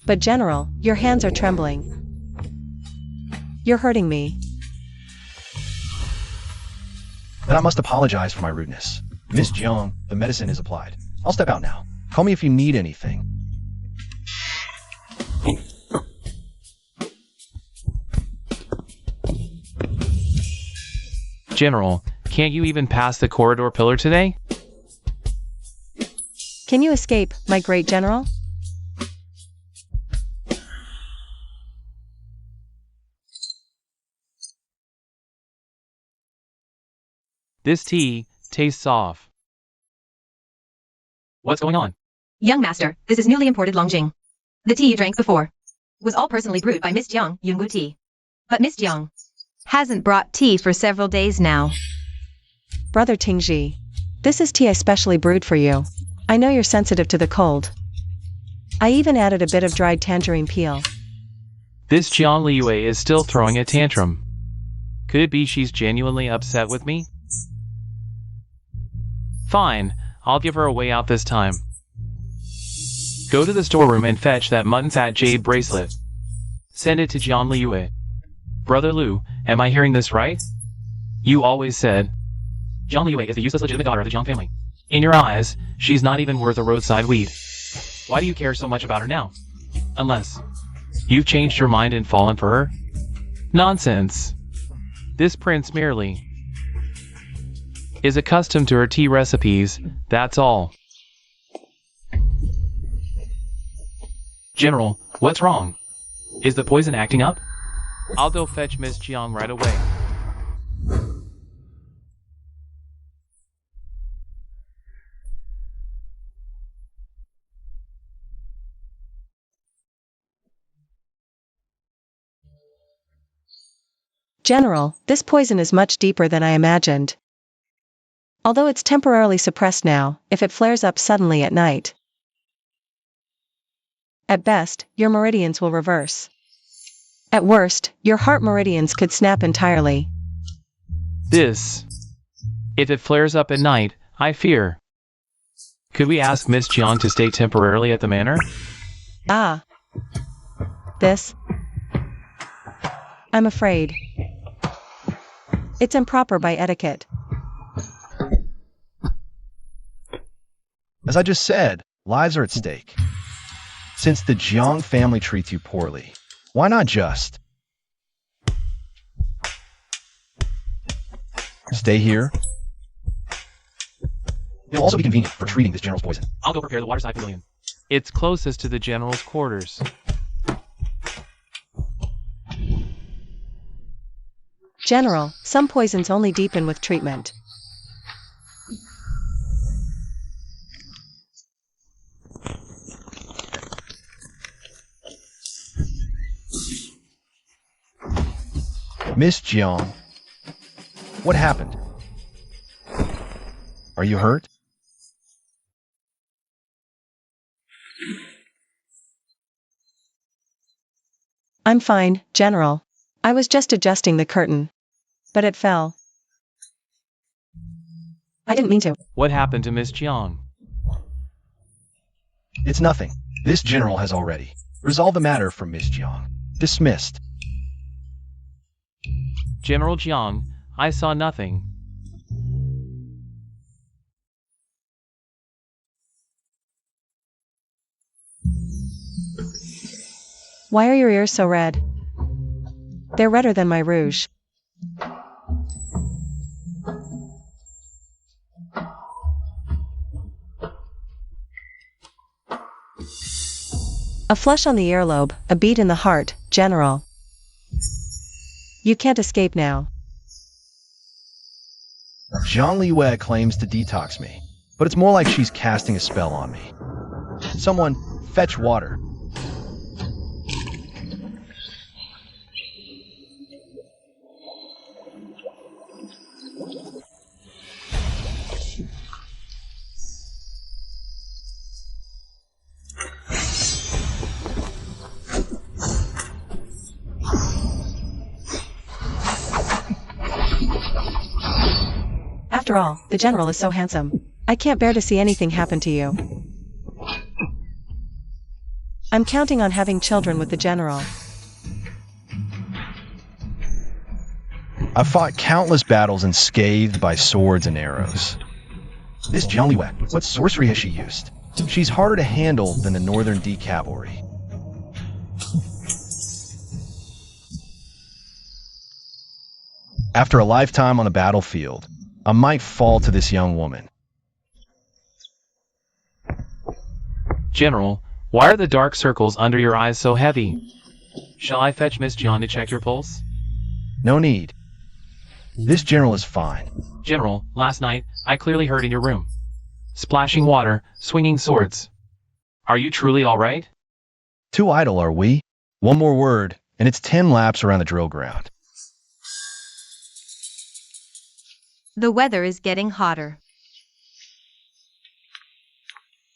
But General, your hands are trembling. You're hurting me. Then I must apologize for my rudeness. Miss Jiang, the medicine is applied. I'll step out now. Call me if you need anything. General, can't you even pass the corridor pillar today? Can you escape, my great general? This tea tastes off. What's going on? Young master, this is newly imported Longjing. The tea you drank before was all personally brewed by Miss Jiang, Yungu tea. But Miss Jiang hasn't brought tea for several days now. Brother Tingzhi, this is tea I specially brewed for you. I know you're sensitive to the cold. I even added a bit of dried tangerine peel. This Jiang Liyue is still throwing a tantrum. Could it be she's genuinely upset with me? Fine, I'll give her a way out this time. Go to the storeroom and fetch that mutton fat jade bracelet. Send it to Jiang Liyue. Brother Liu, am I hearing this right? You always said Jiang Liyue is the useless legitimate daughter of the Jiang family. In your eyes, she's not even worth a roadside weed. Why do you care so much about her now? Unless you've changed your mind and fallen for her? Nonsense. This prince merely is accustomed to her tea recipes, that's all. General, what's wrong? Is the poison acting up? I'll go fetch Miss Jiang right away. General, this poison is much deeper than I imagined. Although it's temporarily suppressed now, if it flares up suddenly at night, at best, your meridians will reverse. At worst, your heart meridians could snap entirely. If it flares up at night, I fear. Could we ask Miss Jiang to stay temporarily at the manor? Ah. I'm afraid. It's improper by etiquette. As I just said, lives are at stake. Since the Jiang family treats you poorly, why not just stay here? It'll also be convenient for treating this general's poison. I'll go prepare the waterside pavilion. It's closest to the general's quarters. General, some poisons only deepen with treatment. Miss Jiang, what happened? Are you hurt? I'm fine, General. I was just adjusting the curtain. But it fell. I didn't mean to. What happened to Miss Jiang? It's nothing. This general has already resolved the matter for Miss Jiang. Dismissed. General Jiang, I saw nothing. Why are your ears so red? They're redder than my rouge. A flush on the earlobe, a beat in the heart, General. You can't escape now. Zhang Liwei claims to detox me, but it's more like she's casting a spell on me. Someone, fetch water. After all, the general is so handsome. I can't bear to see anything happen to you. I'm counting on having children with the general. I've fought countless battles unscathed by swords and arrows. This Zhang Liwei, what sorcery has she used? She's harder to handle than the Northern D Cavalry. After a lifetime on the battlefield, I might fall to this young woman. General, why are the dark circles under your eyes so heavy? Shall I fetch Miss Jiang to check your pulse? No need. This general is fine. General, last night, I clearly heard in your room. Splashing water, swinging swords. Are you truly all right? Too idle, are we? One more word, and it's 10 laps around the drill ground. The weather is getting hotter.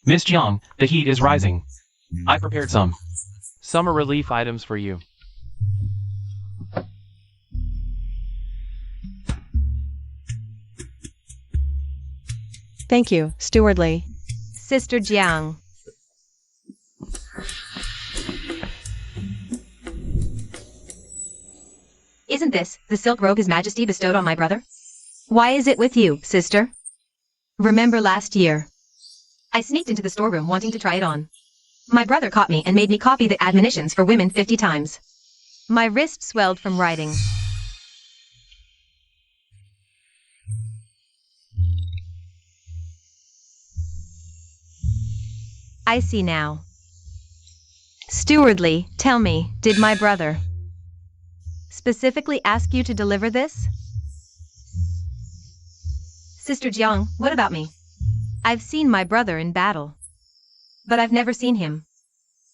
Miss Jiang, the heat is rising. I prepared some summer relief items for you. Thank you, stewardly. Sister Jiang. Isn't this the silk robe His Majesty bestowed on my brother? Why is it with you, sister? Remember last year? I sneaked into the storeroom wanting to try it on. My brother caught me and made me copy the admonitions for women 50 times. My wrist swelled from writing. I see now. Stewardly, tell me, did my brother specifically ask you to deliver this? Sister Jiang, what about me? I've seen my brother in battle, but I've never seen him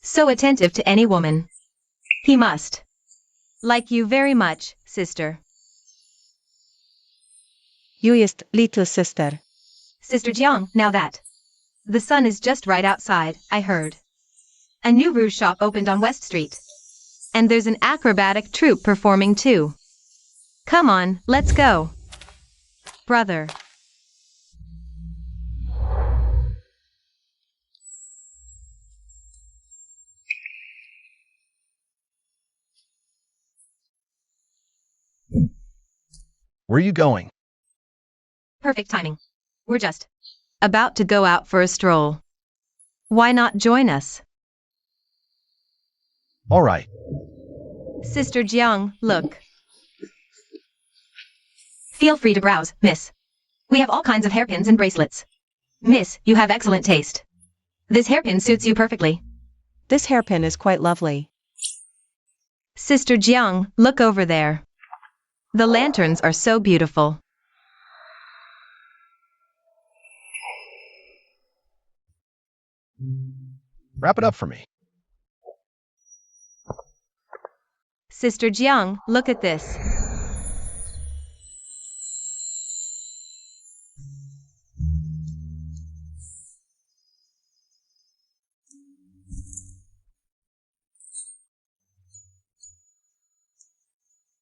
so attentive to any woman. He must like you very much, sister. You ist little sister. Sister Jiang, now that the sun is just right outside, I heard a new rouge shop opened on West Street. And there's an acrobatic troupe performing too. Come on, let's go. Brother. Where are you going? Perfect timing. We're just about to go out for a stroll. Why not join us? All right. Sister Jiang, look. Feel free to browse, miss. We have all kinds of hairpins and bracelets. Miss, you have excellent taste. This hairpin suits you perfectly. This hairpin is quite lovely. Sister Jiang, look over there. The lanterns are so beautiful. Wrap it up for me. Sister Jiang, look at this.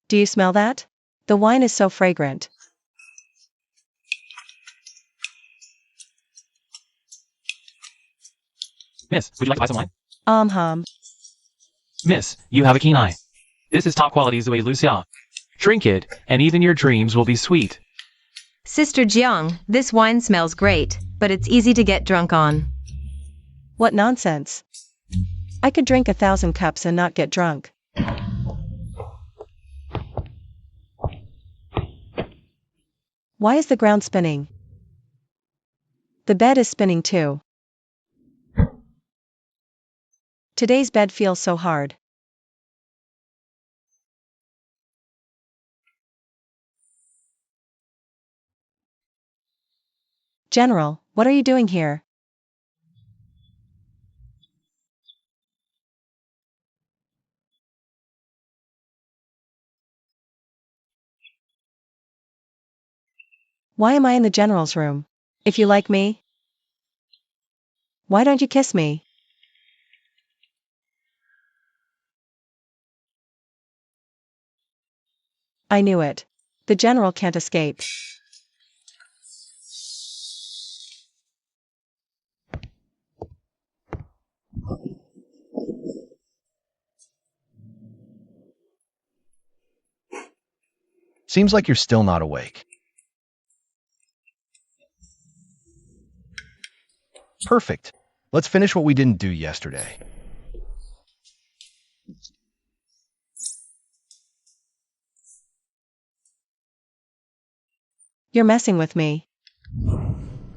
Do you smell that? The wine is so fragrant. Miss, would you like to buy some wine? Hum. Miss, you have a keen eye. This is top quality Zui Luxia. Drink it, and even your dreams will be sweet. Sister Jiang, this wine smells great, but it's easy to get drunk on. What nonsense. I could drink 1,000 cups and not get drunk. Why is the ground spinning? The bed is spinning too. Today's bed feels so hard. General, what are you doing here? Why am I in the general's room? If you like me, why don't you kiss me? I knew it. The general can't escape. Seems like you're still not awake. Perfect. Let's finish what we didn't do yesterday. You're messing with me.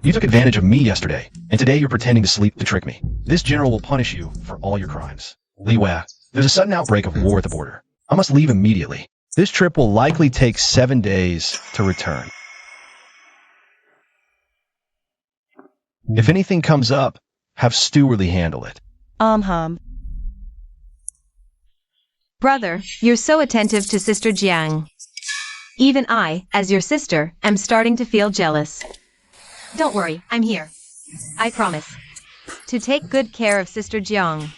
You took advantage of me yesterday, and today you're pretending to sleep to trick me. This general will punish you for all your crimes. Li Wei, there's a sudden outbreak of war at the border. I must leave immediately. This trip will likely take 7 days to return. If anything comes up, have Stewartly handle it. Brother, you're so attentive to Sister Jiang. Even I, as your sister, am starting to feel jealous. Don't worry, I'm here. I promise. To take good care of Sister Jiang.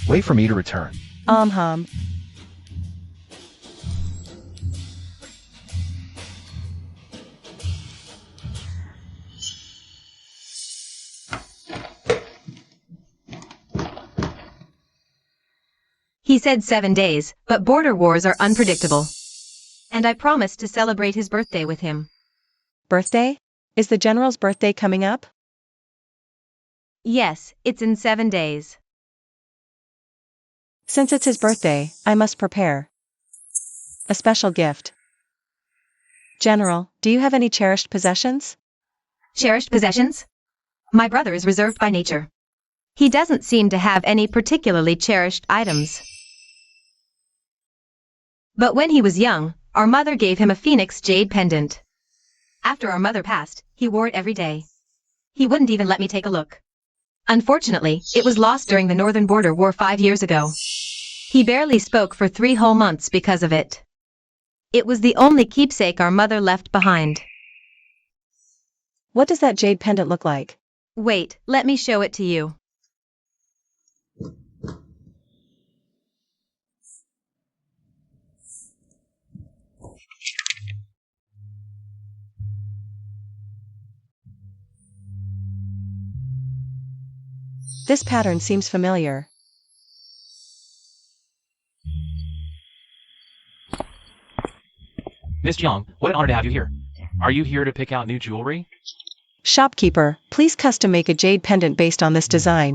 Wait for me to return. He said 7 days, but border wars are unpredictable. And I promised to celebrate his birthday with him. Birthday? Is the general's birthday coming up? Yes, it's in 7 days. Since it's his birthday, I must prepare a special gift. General, do you have any cherished possessions? Cherished possessions? My brother is reserved by nature. He doesn't seem to have any particularly cherished items. But when he was young, our mother gave him a phoenix jade pendant. After our mother passed, he wore it every day. He wouldn't even let me take a look. Unfortunately, it was lost during the Northern Border War 5 years ago. He barely spoke for 3 whole months because of it. It was the only keepsake our mother left behind. What does that jade pendant look like? Wait, let me show it to you. This pattern seems familiar. Miss Jiang, what an honor to have you here. Are you here to pick out new jewelry? Shopkeeper, please custom make a jade pendant based on this design.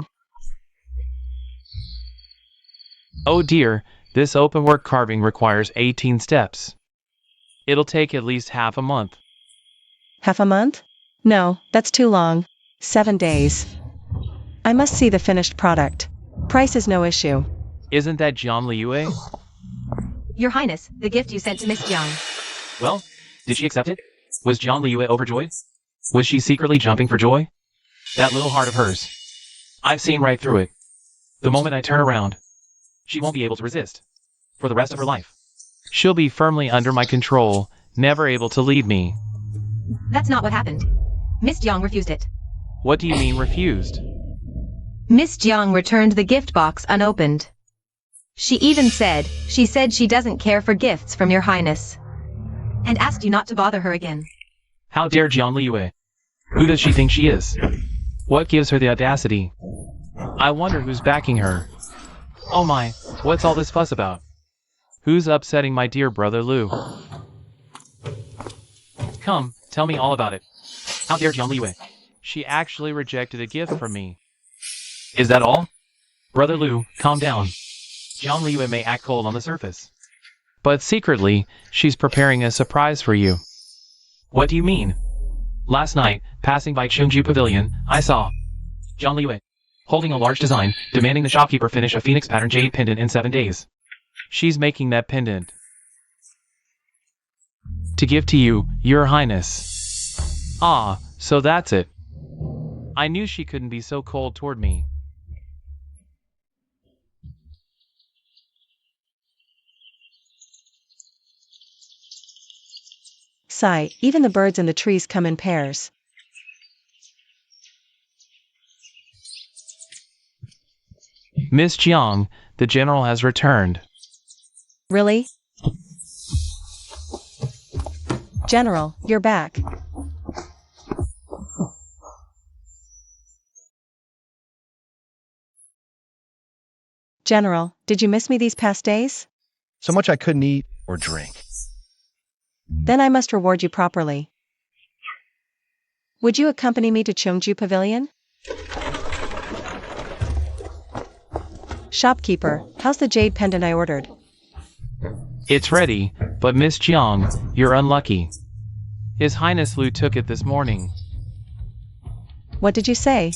Oh dear, this openwork carving requires 18 steps. It'll take at least half a month. Half a month? No, that's too long. 7 days. I must see the finished product. Price is no issue. Isn't that Jiang Liyue? Your Highness, the gift you sent to Miss Jiang. Well, did she accept it? Was Jiang Liyue overjoyed? Was she secretly jumping for joy? That little heart of hers. I've seen right through it. The moment I turn around, she won't be able to resist. For the rest of her life. She'll be firmly under my control, never able to leave me. That's not what happened. Miss Jiang refused it. What do you mean refused? Miss Jiang returned the gift box unopened. She even said she doesn't care for gifts from your Highness. And asked you not to bother her again. How dare Jiang Liyue? Who does she think she is? What gives her the audacity? I wonder who's backing her. Oh my, what's all this fuss about? Who's upsetting my dear brother Lu? Come, tell me all about it. How dare Jiang Liyue? She actually rejected a gift from me. Is that all? Brother Lu, calm down. Jiang Liyue may act cold on the surface. But secretly, she's preparing a surprise for you. What do you mean? Last night, passing by Tingzhi Pavilion, I saw Jiang Liyue holding a large design, demanding the shopkeeper finish a phoenix pattern jade pendant in 7 days. She's making that pendant to give to you, your Highness. Ah, so that's it. I knew she couldn't be so cold toward me. Sigh, even the birds in the trees come in pairs. Miss Jiang, the general has returned. Really? General, you're back. General, did you miss me these past days? So much I couldn't eat or drink. Then I must reward you properly. Would you accompany me to Tingzhi Pavilion? Shopkeeper, how's the jade pendant I ordered? It's ready, but Miss Jiang, you're unlucky. His Highness Lu took it this morning. What did you say?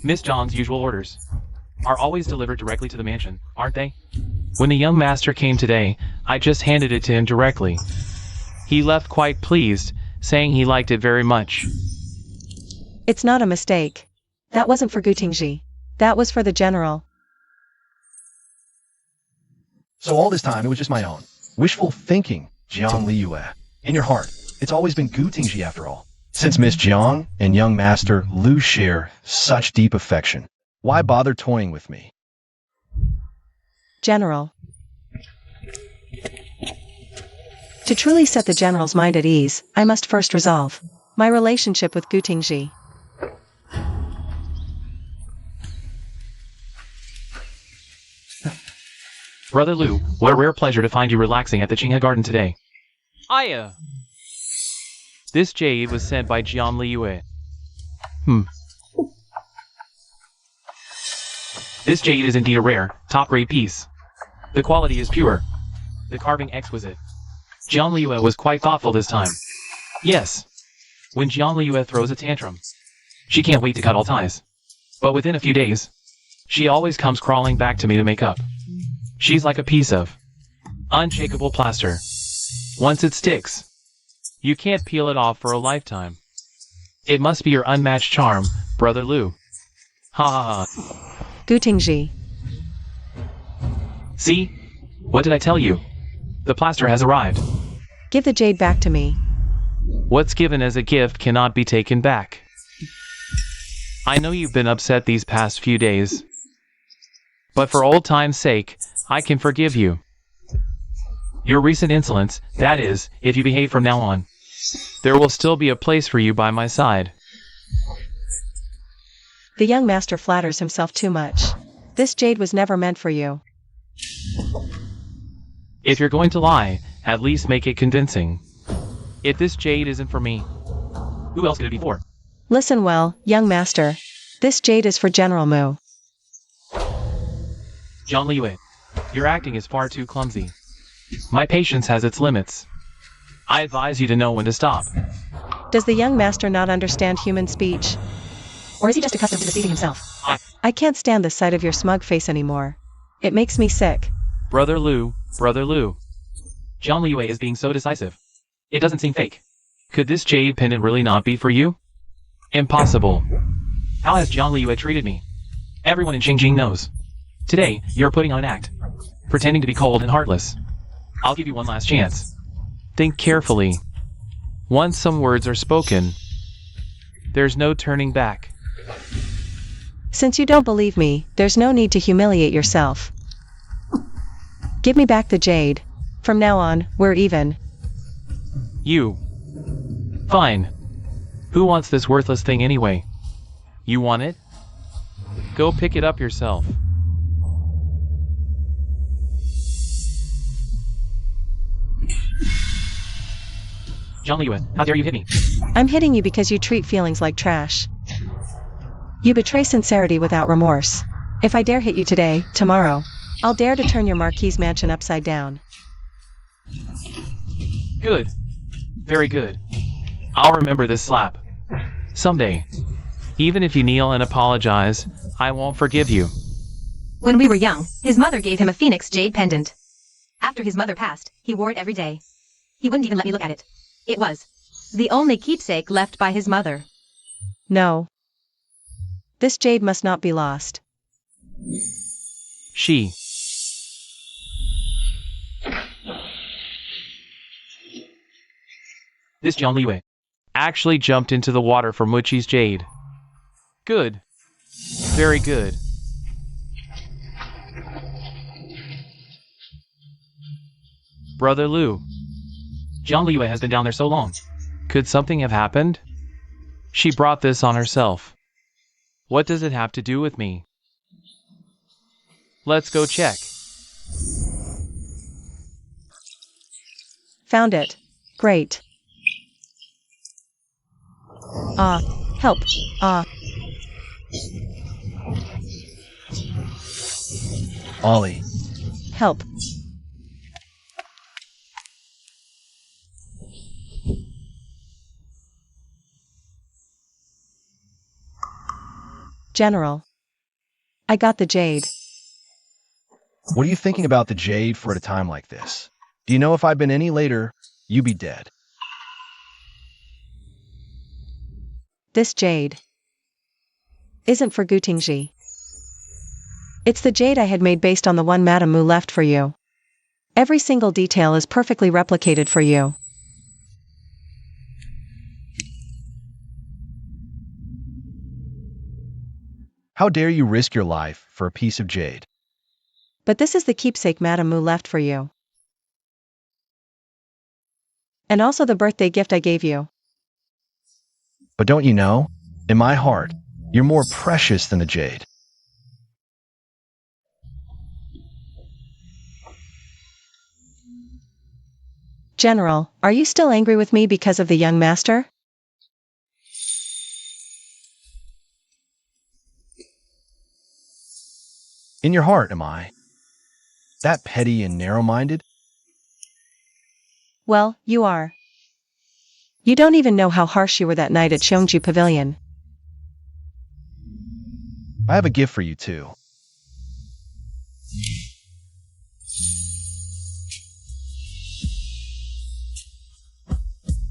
Miss Jiang's usual orders are always delivered directly to the mansion, aren't they? When the young master came today, I just handed it to him directly. He left quite pleased, saying he liked it very much. It's not a mistake. That wasn't for Tingzhi. That was for the general. So all this time, it was just my own wishful thinking, Jiang Liyue. In your heart, it's always been Tingzhi after all. Since Miss Jiang and young master Lu share such deep affection, why bother toying with me? General. To truly set the general's mind at ease, I must first resolve my relationship with Tingzhi. Brother Lu, what a rare pleasure to find you relaxing at the Qinghe Garden today. Aya! This jade was sent by Jiang Liyue. This jade is indeed a rare, top-grade piece. The quality is pure. The carving exquisite. Jiang Liyue was quite thoughtful this time. Yes. When Jiang Liyue throws a tantrum, she can't wait to cut all ties. But within a few days, she always comes crawling back to me to make up. She's like a piece of unshakable plaster. Once it sticks, you can't peel it off for a lifetime. It must be your unmatched charm, Brother Lu. Ha ha ha. Tingzhi. See? What did I tell you? The plaster has arrived. Give the jade back to me. What's given as a gift cannot be taken back. I know you've been upset these past few days. But for old time's sake, I can forgive you. Your recent insolence, that is, if you behave from now on, there will still be a place for you by my side. The young master flatters himself too much. This jade was never meant for you. If you're going to lie, at least make it convincing. If this jade isn't for me, who else could it be for? Listen well, young master. This jade is for General Mu. Jiang Liyue, your acting is far too clumsy. My patience has its limits. I advise you to know when to stop. Does the young master not understand human speech? Or is he just accustomed to deceiving himself? I can't stand the sight of your smug face anymore. It makes me sick. Brother Lu, Jiang Liyue is being so decisive. It doesn't seem fake. Could this jade pendant really not be for you? Impossible. How has Jiang Liyue treated me? Everyone in Tingzhi knows. Today, you're putting on an act, pretending to be cold and heartless. I'll give you one last chance. Think carefully. Once some words are spoken, there's no turning back. Since you don't believe me, there's no need to humiliate yourself. Give me back the jade. From now on, we're even. You. Fine. Who wants this worthless thing anyway? You want it? Go pick it up yourself. Jiang Liyue, how dare you hit me? I'm hitting you because you treat feelings like trash. You betray sincerity without remorse. If I dare hit you today, tomorrow, I'll dare to turn your marquis mansion upside down. Good. Very good. I'll remember this slap. Someday. Even if you kneel and apologize, I won't forgive you. When we were young, his mother gave him a phoenix jade pendant. After his mother passed, he wore it every day. He wouldn't even let me look at it. It was The only keepsake left by his mother. No. This jade must not be lost. She. This Jiang Liwei actually jumped into the water for Muchi's jade. Good. Very good. Brother Liu. Jiang Liwei has been down there so long. Could something have happened? She brought this on herself. What does it have to do with me? Let's go check. Found it. Great. Help. Ollie, Help. General. I got the jade. what are you thinking about the jade for at a time like this? Do you know if I'd been any later, you'd be dead? This jade isn't for Tingzhi. It's the jade I had made based on the one Madame Mu left for you. Every single detail is perfectly replicated for you. How dare you risk your life for a piece of jade? But this is the keepsake Madame Mu left for you. And also the birthday gift I gave you. But don't you know, in my heart, you're more precious than the jade. General, are you still angry with me because of the young master? In your heart, am I? That petty and narrow-minded? Well, you are. You don't even know how harsh you were that night at Tingzhi Pavilion. I have a gift for you, too.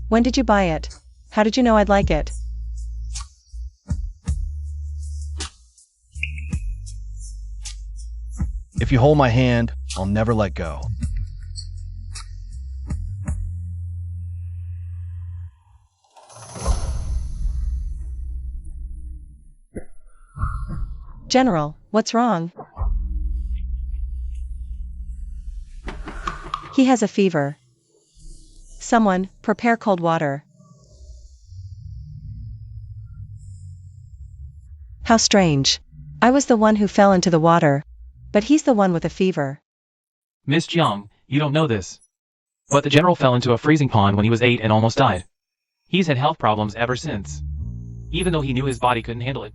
When did you buy it? How did you know I'd like it? If you hold my hand, I'll never let go. General, what's wrong? He has a fever. Someone, prepare cold water. How strange. I was the one who fell into the water, but he's the one with a fever. Miss Jiang, you don't know this. But the general fell into a freezing pond when he was 8 and almost died. He's had health problems ever since. Even though he knew his body couldn't handle it,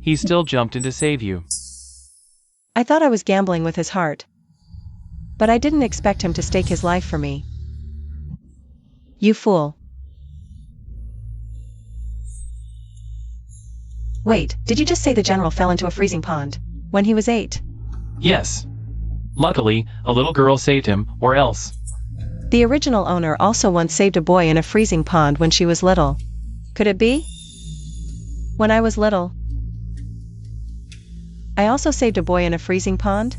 he still jumped in to save you. I thought I was gambling with his heart. But I didn't expect him to stake his life for me. You fool. Wait, did you just say the general fell into a freezing pond when he was 8? Yes. Luckily, a little girl saved him, or else. The original owner also once saved a boy in a freezing pond when she was little. Could it be? When I was little, I also saved a boy in a freezing pond?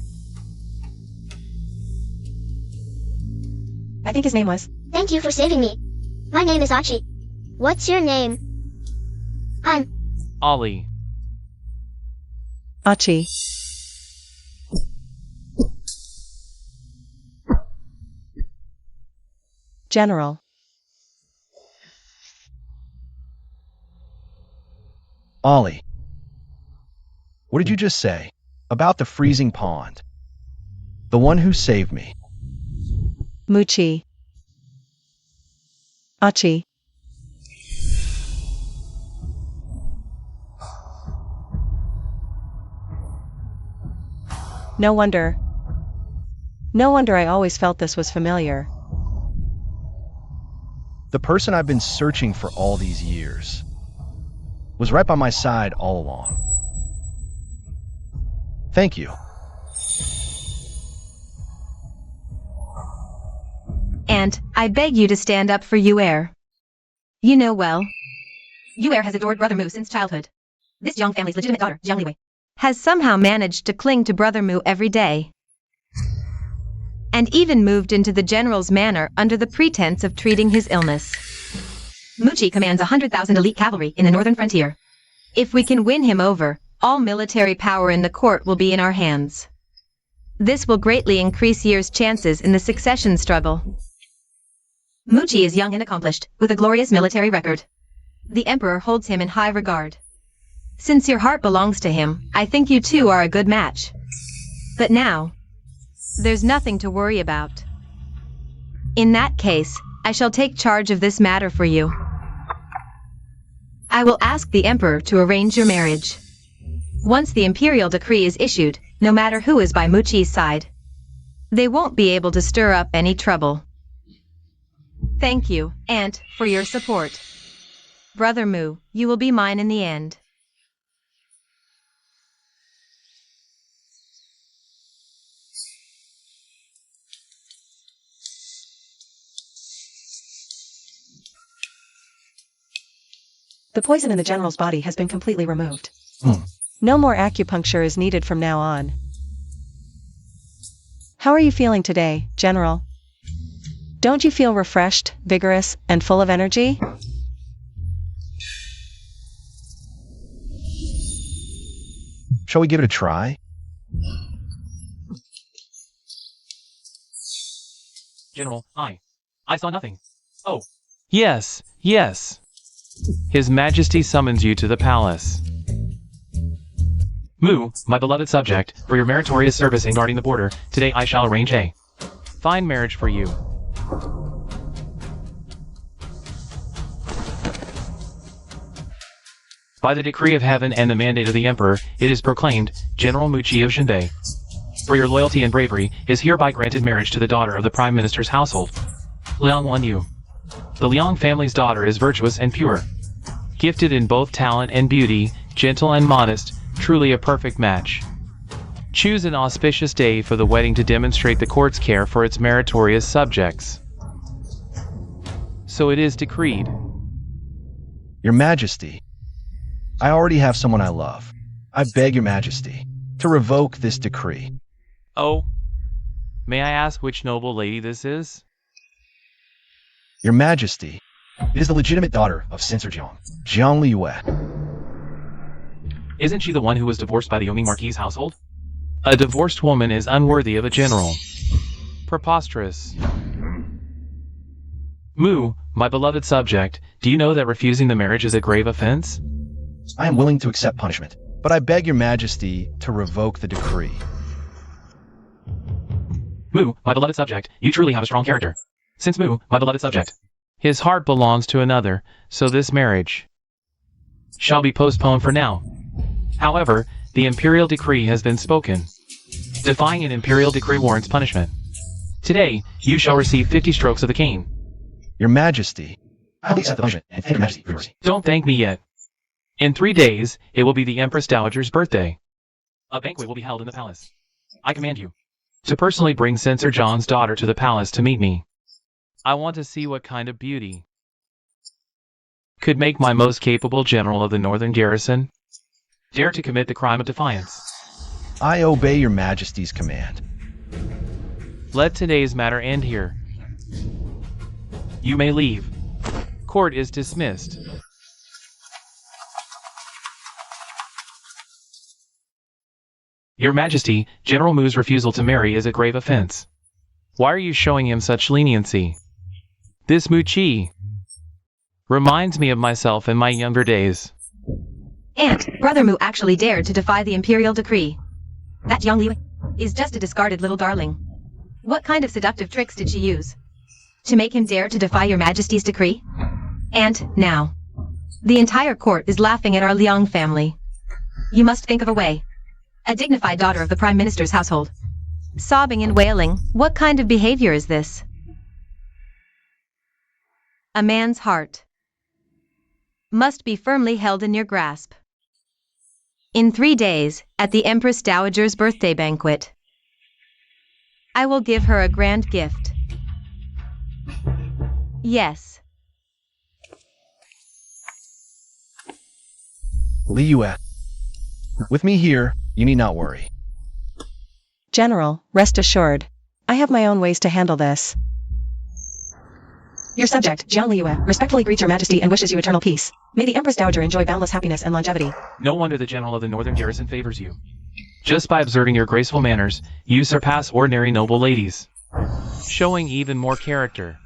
I think his name was... Thank you for saving me. My name is Achi. What's your name? I'm... Ollie. Achi. General. Ollie, what did you just say about the freezing pond? The one who saved me. Muchi. Achi. No wonder. No wonder I always felt this was familiar. The person I've been searching for all these years was right by my side all along. Thank you. And I beg you to stand up for Yuer. You know well. Yue has adored Brother Mu since childhood. This Jiang family's legitimate daughter, Jiang Liwei, has somehow managed to cling to Brother Mu every day. And even moved into the general's manor under the pretense of treating his illness. Muchi commands 100,000 elite cavalry in the northern frontier. If we can win him over, all military power in the court will be in our hands. This will greatly increase Ye's chances in the succession struggle. Muchi is young and accomplished, with a glorious military record. The emperor holds him in high regard. Since your heart belongs to him, I think you two are a good match. But now, there's nothing to worry about. In that case, I shall take charge of this matter for you. I will ask the emperor to arrange your marriage. Once the imperial decree is issued, no matter who is by Muchi's side, they won't be able to stir up any trouble. Thank you, Aunt, for your support. Brother Mu, you will be mine in the end. The poison in the general's body has been completely removed. No more acupuncture is needed from now on. How are you feeling today, General? Don't you feel refreshed, vigorous, and full of energy? Shall we give it a try? General, I saw nothing. Oh. Yes, yes. His Majesty summons you to the palace. Mu, my beloved subject, for your meritorious service in guarding the border, today I shall arrange a fine marriage for you. By the decree of heaven and the mandate of the emperor, it is proclaimed, General Muchi of Shinbei, for your loyalty and bravery, is hereby granted marriage to the daughter of the Prime Minister's household, Liang Wanyu. The Liang family's daughter is virtuous and pure, gifted in both talent and beauty, gentle and modest, truly a perfect match. Choose an auspicious day for the wedding to demonstrate the court's care for its meritorious subjects. So it is decreed. Your Majesty, I already have someone I love. I beg your Majesty to revoke this decree. Oh, may I ask which noble lady this is? Your Majesty, it is the legitimate daughter of Censor Jiang, Jiang Liwei. Isn't she the one who was divorced by the Yongming Marquis' household? A divorced woman is unworthy of a general. Preposterous. Mu, my beloved subject, do you know that refusing the marriage is a grave offense? I am willing to accept punishment, but I beg your Majesty to revoke the decree. Mu, my beloved subject, you truly have a strong character. Since Mu, my beloved subject, his heart belongs to another, so this marriage shall be postponed for now. However, the imperial decree has been spoken. Defying an imperial decree warrants punishment. Today, you shall receive 50 strokes of the cane. Your Majesty, I will accept the punishment and thank your Majesty for your mercy. Don't thank me yet. In 3 days, it will be the Empress Dowager's birthday. A banquet will be held in the palace. I command you to personally bring Censor Jiang's daughter to the palace to meet me. I want to see what kind of beauty could make my most capable general of the northern garrison dare to commit the crime of defiance. I obey your Majesty's command. Let today's matter end here. You may leave. Court is dismissed. Your Majesty, General Mu's refusal to marry is a grave offense. Why are you showing him such leniency? This Muchi reminds me of myself in my younger days. Aunt, Brother Mu actually dared to defy the imperial decree. That Jiang Liwei is just a discarded little darling. What kind of seductive tricks did she use to make him dare to defy your Majesty's decree? And now, the entire court is laughing at our Liang family. You must think of a way. A dignified daughter of the Prime Minister's household, sobbing and wailing, what kind of behavior is this? A man's heart must be firmly held in your grasp. In 3 days, at the Empress Dowager's birthday banquet, I will give her a grand gift. Yes. Li Yue. With me here, you need not worry. General, rest assured. I have my own ways to handle this. Your subject, Jiang Liyue, respectfully greets your majesty and wishes you eternal peace. May the Empress Dowager enjoy boundless happiness and longevity. No wonder the general of the northern garrison favors you. Just by observing your graceful manners, you surpass ordinary noble ladies, showing even more character.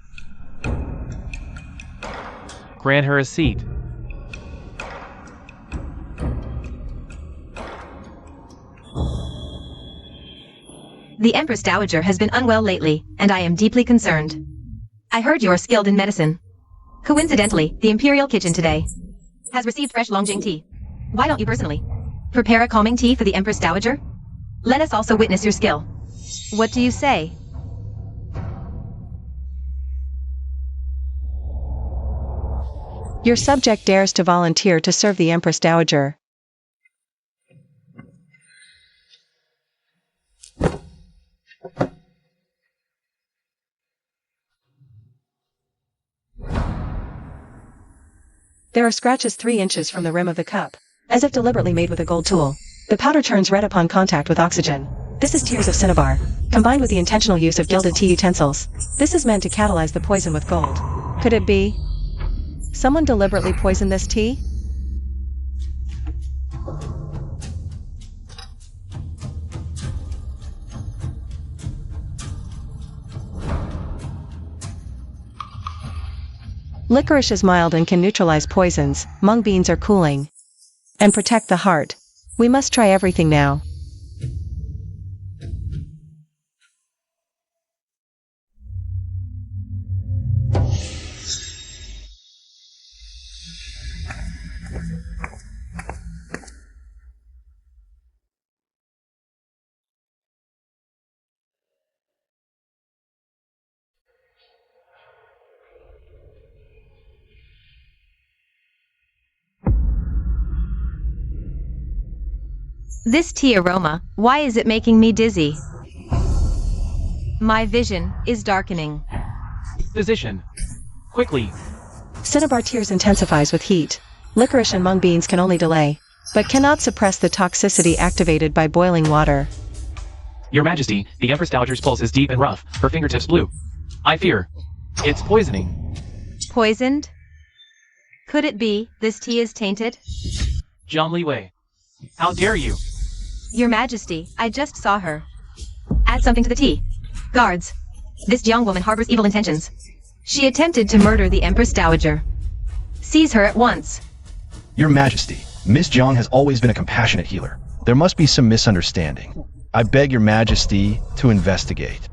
Grant her a seat. The Empress Dowager has been unwell lately, and I am deeply concerned. I heard you are skilled in medicine. Coincidentally, the Imperial kitchen today has received fresh Longjing tea. Why don't you personally prepare a calming tea for the Empress Dowager? Let us also witness your skill. What do you say? Your subject dares to volunteer to serve the Empress Dowager. There are scratches 3 inches from the rim of the cup, as if deliberately made with a gold tool. The powder turns red upon contact with oxygen. This is tears of cinnabar, combined with the intentional use of gilded tea utensils. This is meant to catalyze the poison with gold. Could it be someone deliberately poisoned this tea? Licorice is mild and can neutralize poisons. Mung beans are cooling and protect the heart. We must try everything now. This tea aroma, why is it making me dizzy? My vision is darkening. Physician, quickly. Cinnabar tears intensifies with heat. Licorice and mung beans can only delay, but cannot suppress the toxicity activated by boiling water. Your Majesty, the Empress Dowager's pulse is deep and rough, her fingertips blue. I fear it's poisoning. Poisoned? Could it be this tea is tainted? Jiang Liyue, how dare you? Your Majesty, I just saw her. Add something to the tea. Guards. This Jiang woman harbors evil intentions. She attempted to murder the Empress Dowager. Seize her at once. Your Majesty, Miss Jiang has always been a compassionate healer. There must be some misunderstanding. I beg Your Majesty to investigate.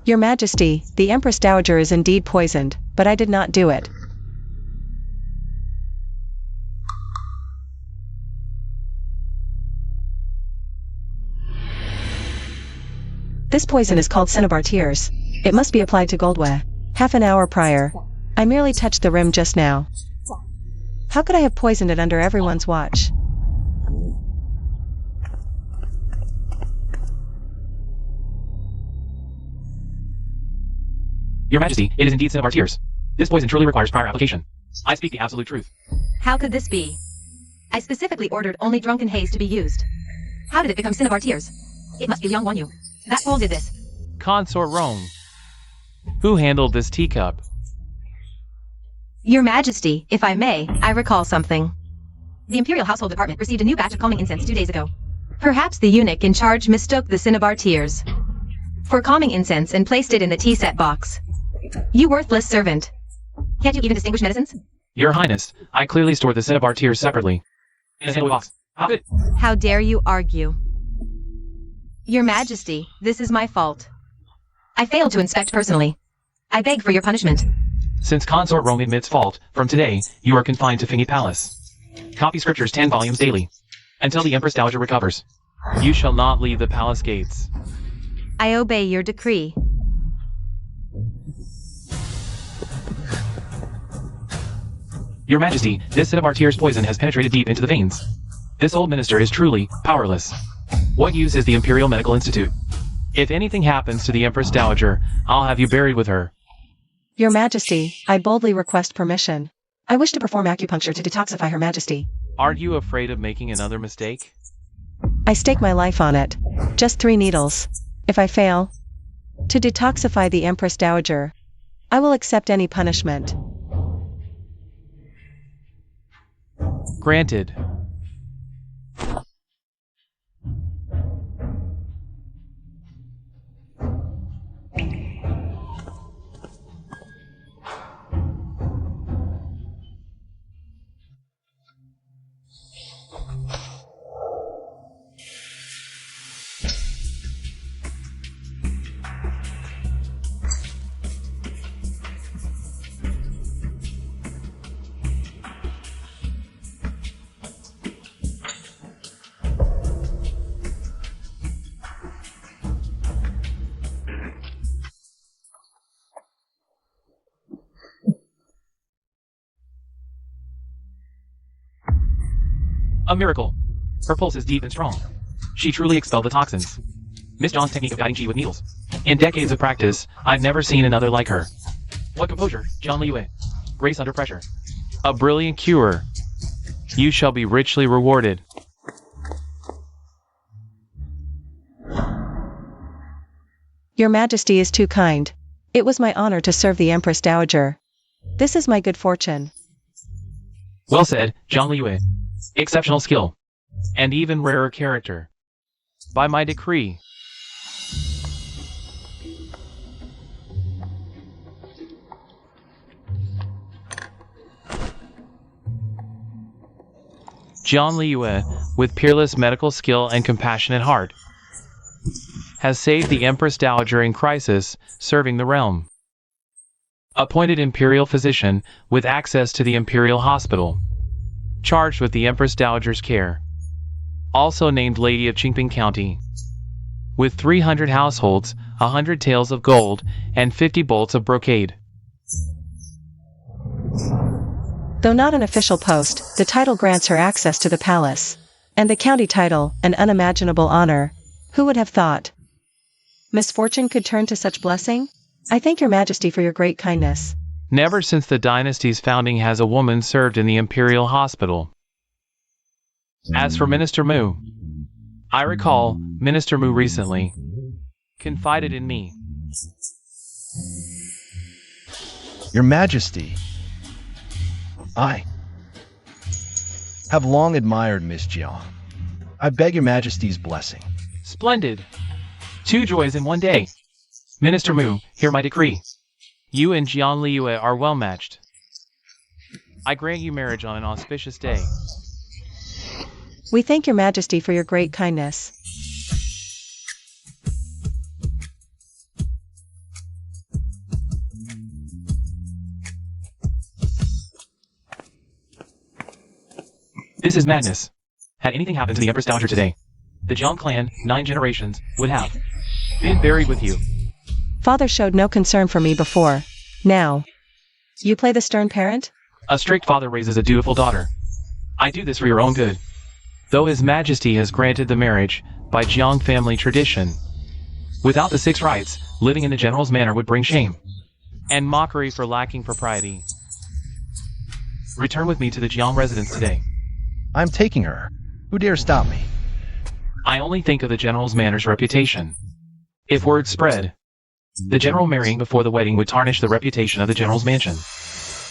Your Majesty, the Empress Dowager is indeed poisoned, but I did not do it. This poison is called cinnabar tears. It must be applied to Goldware. Half an hour prior. I merely touched the rim just now. How could I have poisoned it under everyone's watch? Your Majesty, it is indeed cinnabar tears. This poison truly requires prior application. I speak the absolute truth. How could this be? I specifically ordered only drunken haze to be used. How did it become cinnabar tears? It must be Liang Wanyu. That fool did this. Consort Rome. Who handled this teacup? Your Majesty, if I may, I recall something. The Imperial Household Department received a new batch of calming incense 2 days ago. Perhaps the eunuch in charge mistook the cinnabar tears for calming incense and placed it in the tea set box. You worthless servant. Can't you even distinguish medicines? Your Highness, I clearly stored the cinnabar tears separately. In a single box. How could... How dare you argue? Your Majesty, this is my fault. I failed to inspect personally. I beg for your punishment. Since Consort Rome admits fault, from today, you are confined to Fingy Palace. Copy scriptures 10 volumes daily. Until the Empress Dowager recovers. You shall not leave the palace gates. I obey your decree. Your Majesty, this cinnabar tears poison has penetrated deep into the veins. This old minister is truly powerless. What use is the Imperial Medical Institute? If anything happens to the Empress Dowager, I'll have you buried with her. Your Majesty, I boldly request permission. I wish to perform acupuncture to detoxify Her Majesty. Aren't you afraid of making another mistake? I stake my life on it. Just 3 needles. If I fail to detoxify the Empress Dowager, I will accept any punishment. Granted. A miracle. Her pulse is deep and strong. She truly expelled the toxins. Miss John's technique of guiding Qi with needles. In decades of practice, I've never seen another like her. What composure, Jiang Liyue. Grace under pressure. A brilliant cure. You shall be richly rewarded. Your Majesty is too kind. It was my honor to serve the Empress Dowager. This is my good fortune. Well said, Jiang Liyue. Exceptional skill. And even rarer character. By my decree. Jiang Liyue, with peerless medical skill and compassionate heart, has saved the Empress Dowager in crisis, serving the realm. Appointed Imperial physician, with access to the Imperial hospital. Charged with the Empress Dowager's care. Also named Lady of Qingping County. With 300 households, 100 taels of gold, and 50 bolts of brocade. Though not an official post, the title grants her access to the palace. And the county title, an unimaginable honor. Who would have thought misfortune could turn to such blessing? I thank your Majesty for your great kindness. Never since the dynasty's founding has a woman served in the Imperial hospital. As for Minister Mu, I recall Minister Mu recently confided in me. Your Majesty, I have long admired Miss Jiang. I beg your Majesty's blessing. Splendid. 2 joys in one day. Minister Mu, hear my decree. You and Jiang Liyue are well matched. I grant you marriage on an auspicious day. We thank your Majesty for your great kindness. This is madness. Had anything happened to the Empress Dowager today, the Jiang clan, 9 generations, would have been buried with you. Father showed no concern for me before. Now, you play the stern parent? A strict father raises a dutiful daughter. I do this for your own good. Though His Majesty has granted the marriage by Jiang family tradition. Without the 6 rites, living in the general's manor would bring shame and mockery for lacking propriety. Return with me to the Jiang residence today. I'm taking her. Who dare stop me? I only think of the general's manor's reputation. If word spread, the general marrying before the wedding would tarnish the reputation of the general's mansion.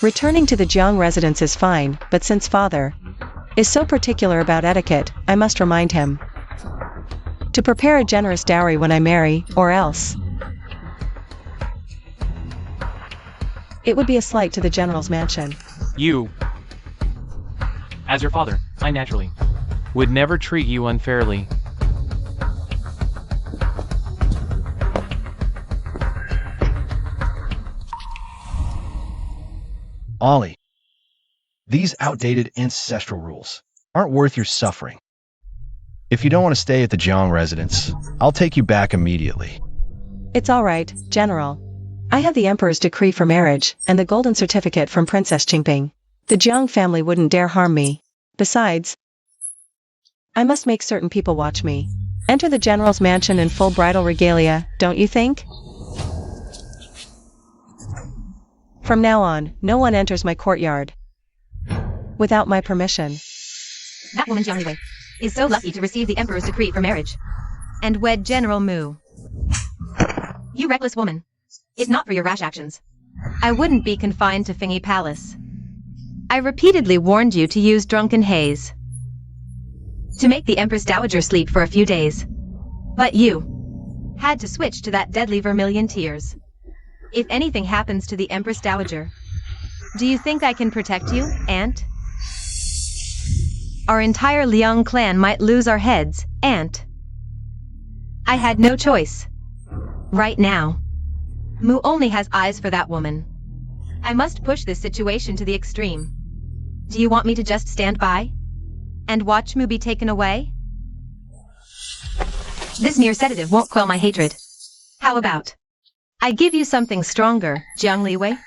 Returning to the Jiang residence is fine, but since father is so particular about etiquette, I must remind him to prepare a generous dowry when I marry, or else it would be a slight to the general's mansion. You, as your father, I naturally would never treat you unfairly. Ollie, these outdated ancestral rules aren't worth your suffering. If you don't want to stay at the Jiang residence, I'll take you back immediately. It's all right, General. I have the Emperor's decree for marriage, and the golden certificate from Princess Qingping. The Jiang family wouldn't dare harm me. Besides, I must make certain people watch me. Enter the General's mansion in full bridal regalia, don't you think? From now on, no one enters my courtyard. without my permission. That woman Jiang Liwei is so lucky to receive the Emperor's decree for marriage and wed General Mu. You reckless woman. If not for your rash actions, I wouldn't be confined to Fengyi Palace. I repeatedly warned you to use drunken haze to make the Empress Dowager sleep for a few days. But you had to switch to that deadly vermilion tears. If anything happens to the Empress Dowager, do you think I can protect you, Aunt? Our entire Liang clan might lose our heads, Aunt. I had no choice. Right now, Mu only has eyes for that woman. I must push this situation to the extreme. Do you want me to just stand by and watch Mu be taken away? This mere sedative won't quell my hatred. How about I give you something stronger, Jiang Liwei?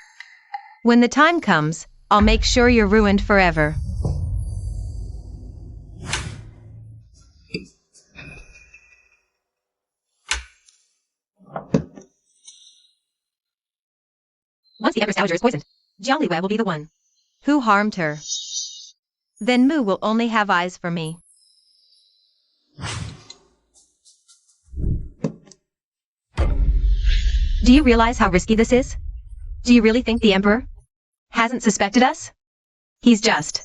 When the time comes, I'll make sure you're ruined forever. Once the Empress Dowager is poisoned, Jiang Liwei will be the one who harmed her. Then Mu will only have eyes for me. Do you realize how risky this is? Do you really think the Emperor hasn't suspected us? He's just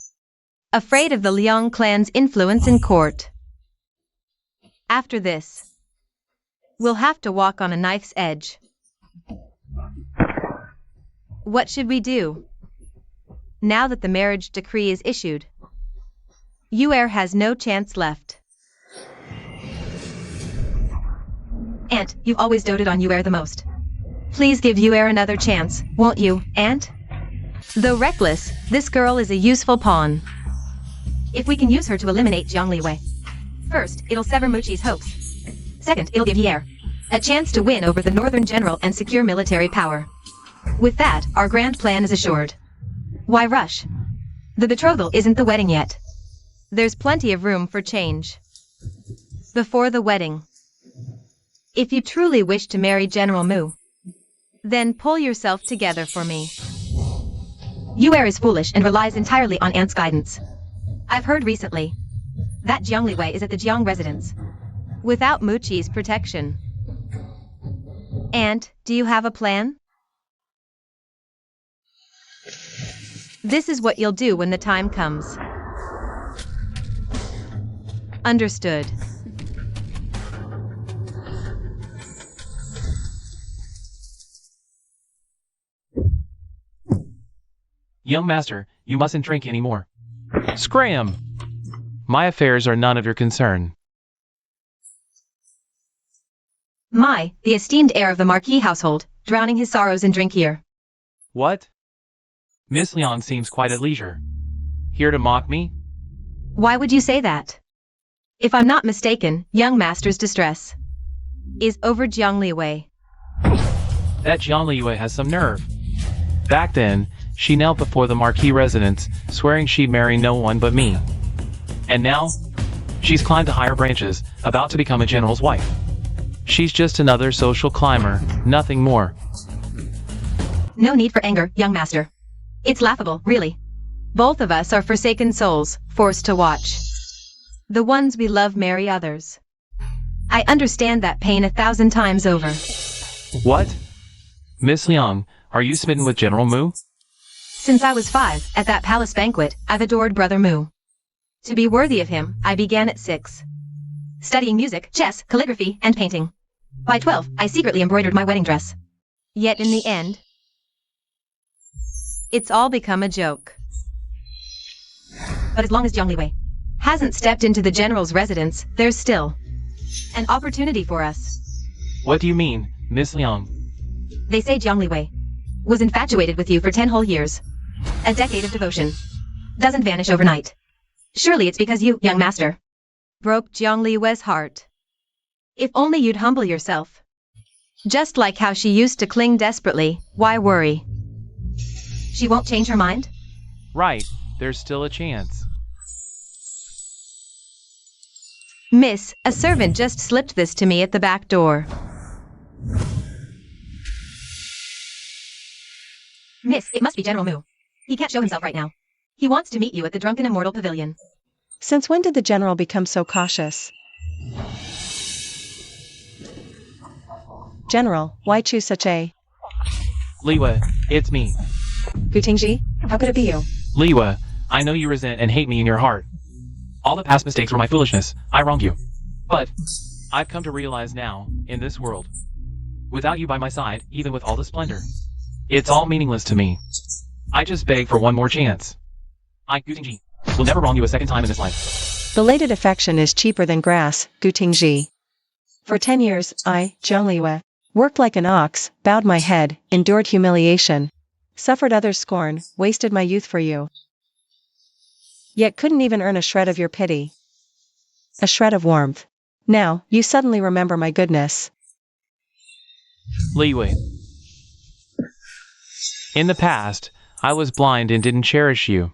afraid of the Liang clan's influence in court. After this, we'll have to walk on a knife's edge. What should we do? Now that the marriage decree is issued, Yuer has no chance left. Aunt, you've always doted on Yuer the most. Please give Yuer another chance, won't you, Aunt? Though reckless, this girl is a useful pawn. If we can use her to eliminate Jiang Liwei, first, it'll sever Muqi's hopes. Second, it'll give Yuer a chance to win over the northern general and secure military power. With that, our grand plan is assured. Why rush? The betrothal isn't the wedding yet. There's plenty of room for change before the wedding. If you truly wish to marry General Mu, then pull yourself together for me. Yuer is foolish and relies entirely on Aunt's guidance. I've heard recently that Jiang Liwei is at the Jiang residence without Muqi's protection. Aunt, do you have a plan? This is what you'll do when the time comes. Understood. Young master, you mustn't drink anymore. Scram! My affairs are none of your concern. The esteemed heir of the marquis household, drowning his sorrows in drink here. What? Miss Liang seems quite at leisure. Here to mock me? Why would you say that? If I'm not mistaken, young master's distress is over Jiang Liwei. That Jiang Liwei has some nerve. Back then, she knelt before the marquis residence, swearing she'd marry no one but me. And now, she's climbed to higher branches, about to become a general's wife. She's just another social climber, nothing more. No need for anger, young master. It's laughable, really. Both of us are forsaken souls, forced to watch the ones we love marry others. I understand that pain 1,000 times over. What? Miss Liang, are you smitten with General Mu? Since I was 5, at that palace banquet, I've adored Brother Mu. To be worthy of him, I began at 6. Studying music, chess, calligraphy, and painting. By 12, I secretly embroidered my wedding dress. Yet in the end, it's all become a joke. But as long as Jiang Liwei hasn't stepped into the general's residence, there's still an opportunity for us. What do you mean, Miss Liang? They say Jiang Liwei was infatuated with you for 10 whole years. A decade of devotion doesn't vanish overnight. Surely it's because you, young master, broke Jiang Liwei's heart. If only you'd humble yourself. Just like how she used to cling desperately, why worry? She won't change her mind? Right, there's still a chance. Miss, a servant just slipped this to me at the back door. Miss, it must be General Mu. He can't show himself right now. He wants to meet you at the Drunken Immortal Pavilion. Since when did the general become so cautious? General, why choose such a... Liwa, it's me. Tingzhi? How could it be you? Liwa, I know you resent and hate me in your heart. All the past mistakes were my foolishness. I wronged you. But I've come to realize now, in this world, without you by my side, even with all the splendor, it's all meaningless to me. I just beg for one more chance. I, Tingzhi, will never wrong you a second time in this life. Belated affection is cheaper than grass, Tingzhi. For 10 years, I, Liwa, worked like an ox, bowed my head, endured humiliation, suffered others' scorn, wasted my youth for you. Yet couldn't even earn a shred of your pity. A shred of warmth. Now, you suddenly remember my goodness. Liwa. In the past, I was blind and didn't cherish you.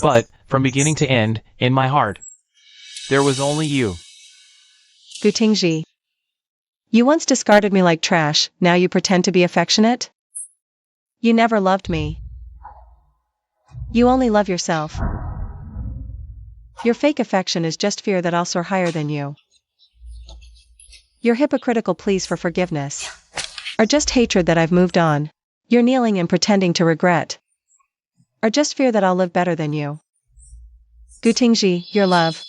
But, from beginning to end, in my heart, there was only you. Tingzhi. You once discarded me like trash, now you pretend to be affectionate? You never loved me. You only love yourself. Your fake affection is just fear that I'll soar higher than you. Your hypocritical pleas for forgiveness are just hatred that I've moved on. Your kneeling and pretending to regret are just fear that I'll live better than you. Tingzhi, your love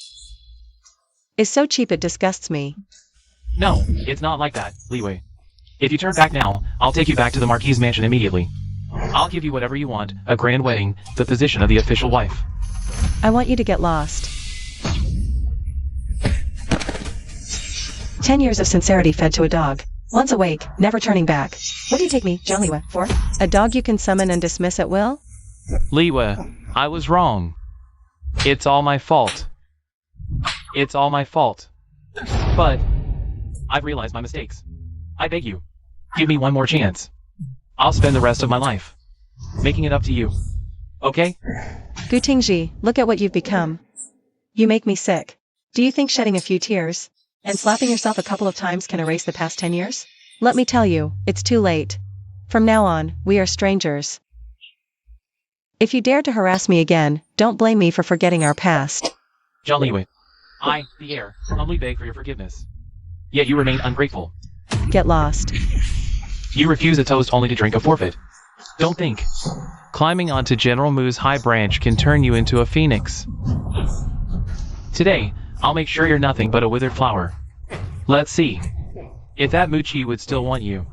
is so cheap it disgusts me. No, it's not like that, Liwa. If you turn back now, I'll take you back to the marquis' mansion immediately. I'll give you whatever you want, a grand wedding, the position of the official wife. I want you to get lost. 10 years of sincerity fed to a dog. Once awake, never turning back. What do you take me, Liwa, for? A dog you can summon and dismiss at will? Liwa, I was wrong. It's all my fault. It's all my fault. But I've realized my mistakes. I beg you, give me one more chance. I'll spend the rest of my life making it up to you. Okay? Tingzhi, look at what you've become. You make me sick. Do you think shedding a few tears and slapping yourself a couple of times can erase the past 10 years? Let me tell you, it's too late. From now on, we are strangers. If you dare to harass me again, don't blame me for forgetting our past. Liwa, I, the heir, humbly beg for your forgiveness. Yet you remain ungrateful. Get lost. You refuse a toast only to drink a forfeit. Don't think. Climbing onto General Mu's high branch can turn you into a phoenix. Today, I'll make sure you're nothing but a withered flower. Let's see if that Muchi would still want you.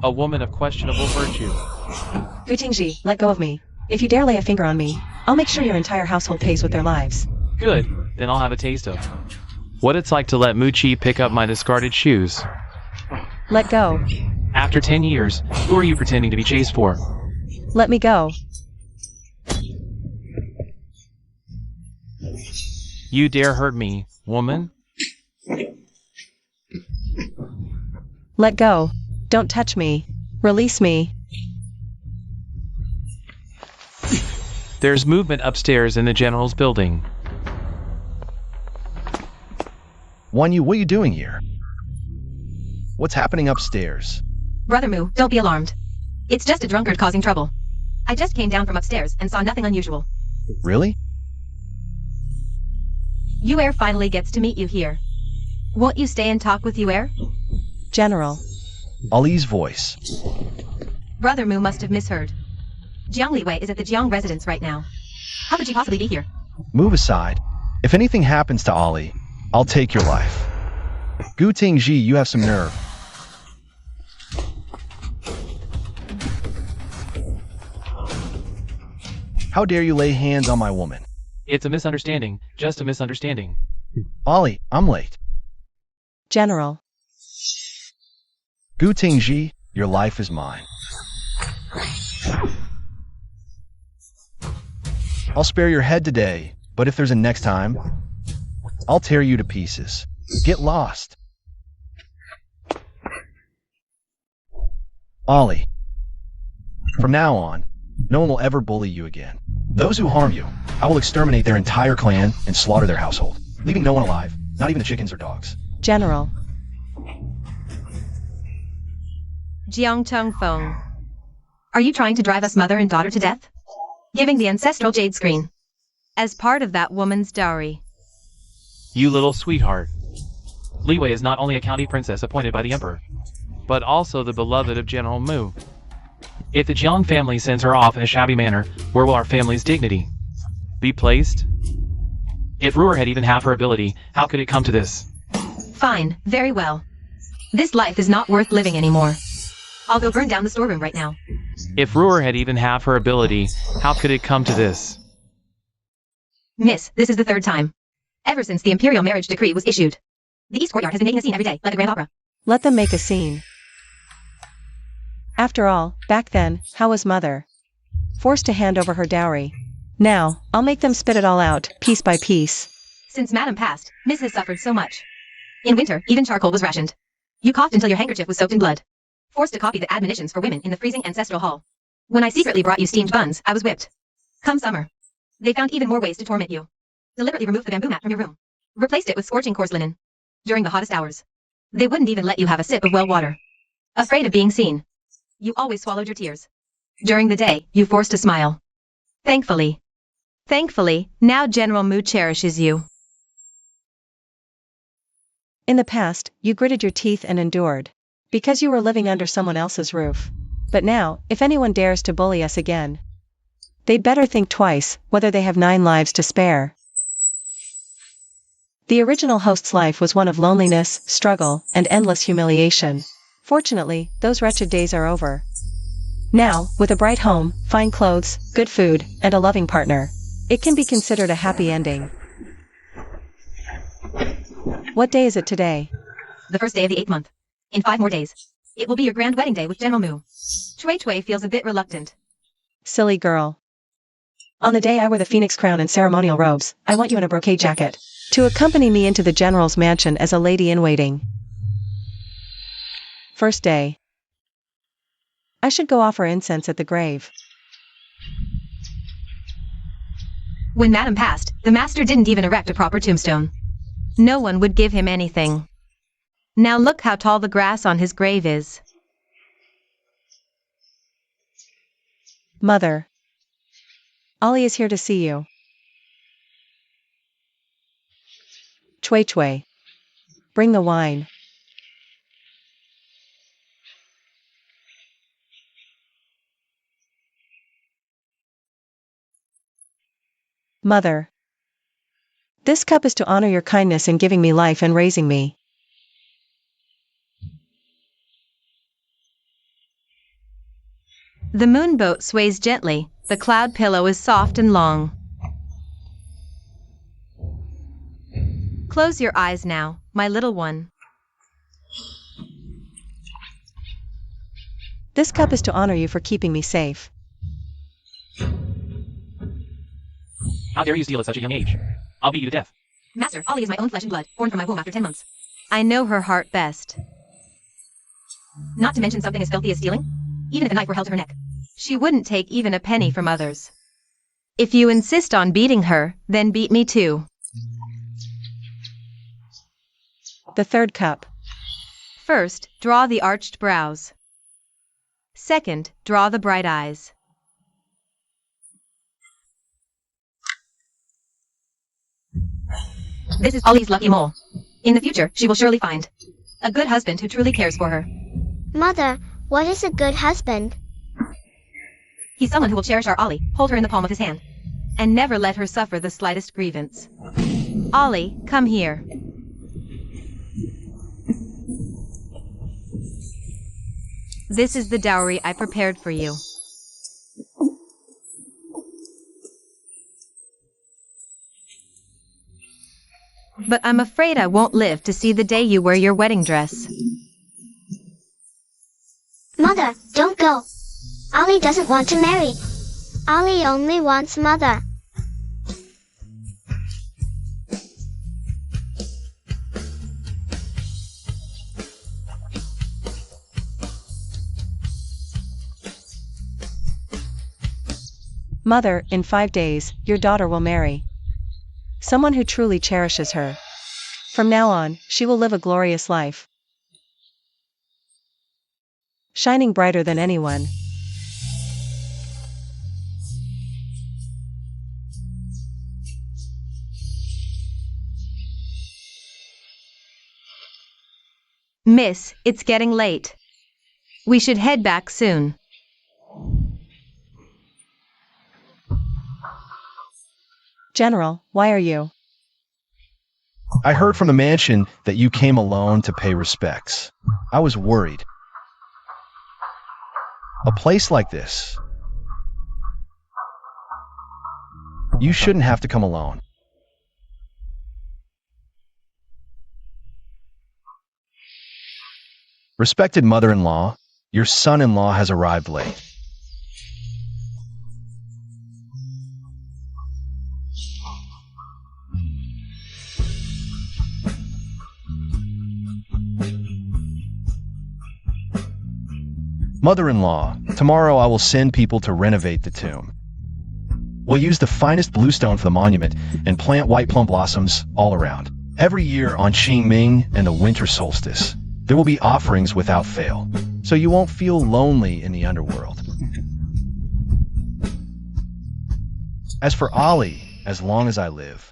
A woman of questionable virtue. Tingzhi, let go of me. If you dare lay a finger on me, I'll make sure your entire household pays with their lives. Good, then I'll have a taste of what it's like to let Muchi pick up my discarded shoes. Let go. After 10 years, who are you pretending to be chased for? Let me go. You dare hurt me, woman? Let go. Don't touch me. Release me. There's movement upstairs in the general's building. Wanyu, what are you doing here? What's happening upstairs? Brother Mu, don't be alarmed. It's just a drunkard causing trouble. I just came down from upstairs and saw nothing unusual. Really? Yuer finally gets to meet you here. Won't you stay and talk with Yuer? General. Ali's voice. Brother Mu must have misheard. Jiang Liwei is at the Jiang residence right now. How could you possibly be here? Move aside. If anything happens to Ali, I'll take your life. Tingzhi, you have some nerve. How dare you lay hands on my woman? It's a misunderstanding, just a misunderstanding. Ali, I'm late. General. Tingzhi, your life is mine. I'll spare your head today, but if there's a next time, I'll tear you to pieces. Get lost. Ali, from now on, no one will ever bully you again. Those who harm you, I will exterminate their entire clan and slaughter their household, leaving no one alive, not even the chickens or dogs. General. Jiang Feng. Are you trying to drive us mother and daughter to death? giving the ancestral jade screen as part of that woman's dowry. You little sweetheart. Li Wei is not only a county princess appointed by the emperor, but also the beloved of General Mu. If the Jiang family sends her off in a shabby manner, where will our family's dignity be placed? If Ruhr had even half her ability, how could it come to this? Fine, very well. This life is not worth living anymore. I'll go burn down the storeroom right now. If Ruhr had even half her ability, how could it come to this? Miss, this is the third time. Ever since the Imperial marriage decree was issued. The East Courtyard has been making a scene every day, like a grand opera. Let them make a scene. After all, back then, how was Mother? Forced to hand over her dowry. Now, I'll make them spit it all out, piece by piece. Since Madame passed, Miss has suffered so much. In winter, even charcoal was rationed. You coughed until your handkerchief was soaked in blood. Forced to copy the admonitions for women in the freezing ancestral hall. When I secretly brought you steamed buns, I was whipped. Come summer. They found even more ways to torment you. Deliberately removed the bamboo mat from your room. Replaced it with scorching coarse linen. During the hottest hours. They wouldn't even let you have a sip of well water. Afraid of being seen. You always swallowed your tears. During the day, you forced a smile. Thankfully, now General Mu cherishes you. In the past, you gritted your teeth and endured. Because you were living under someone else's roof. But now, if anyone dares to bully us again, they'd better think twice, whether they have 9 lives to spare. The original host's life was one of loneliness, struggle, and endless humiliation. Fortunately, those wretched days are over. Now, with a bright home, fine clothes, good food, and a loving partner, it can be considered a happy ending. What day is it today? The first day of the 8th month. In 5 more days. It will be your grand wedding day with General Mu. Cui feels a bit reluctant. Silly girl. On the day I wear the phoenix crown and ceremonial robes, I want you in a brocade jacket, to accompany me into the general's mansion as a lady-in-waiting. First day. I should go offer incense at the grave. When Madame passed, the master didn't even erect a proper tombstone. No one would give him anything. Now look how tall the grass on his grave is. Mother. Ollie is here to see you. Cui. Bring the wine. Mother. This cup is to honor your kindness in giving me life and raising me. The moonboat sways gently, the cloud pillow is soft and long. Close your eyes now, my little one. This cup is to honor you for keeping me safe. How dare you steal at such a young age? I'll beat you to death. Master, Ollie is my own flesh and blood, born from my womb after 10 months. I know her heart best. Not to mention something as filthy as stealing? Even if a knife were held to her neck. She wouldn't take even a penny from others. If you insist on beating her, then beat me too. The third cup. First, draw the arched brows. Second, draw the bright eyes. This is Ollie's lucky mole. In the future, she will surely find a good husband who truly cares for her. Mother, what is a good husband? He's someone who will cherish our Ollie, hold her in the palm of his hand, and never let her suffer the slightest grievance. Ollie, come here. This is the dowry I prepared for you. But I'm afraid I won't live to see the day you wear your wedding dress. Mother, don't go. Ollie doesn't want to marry. Ollie only wants Mother. Mother, in 5 days, your daughter will marry someone who truly cherishes her. From now on, she will live a glorious life, shining brighter than anyone. Miss, it's getting late. We should head back soon. General, why are you? I heard from the mansion that you came alone to pay respects. I was worried. A place like this, you shouldn't have to come alone. Respected mother-in-law, your son-in-law has arrived late. Mother-in-law, tomorrow I will send people to renovate the tomb. We'll use the finest bluestone for the monument and plant white plum blossoms all around. Every year on Qingming and the winter solstice, there will be offerings without fail, so you won't feel lonely in the underworld. As for Ali, as long as I live,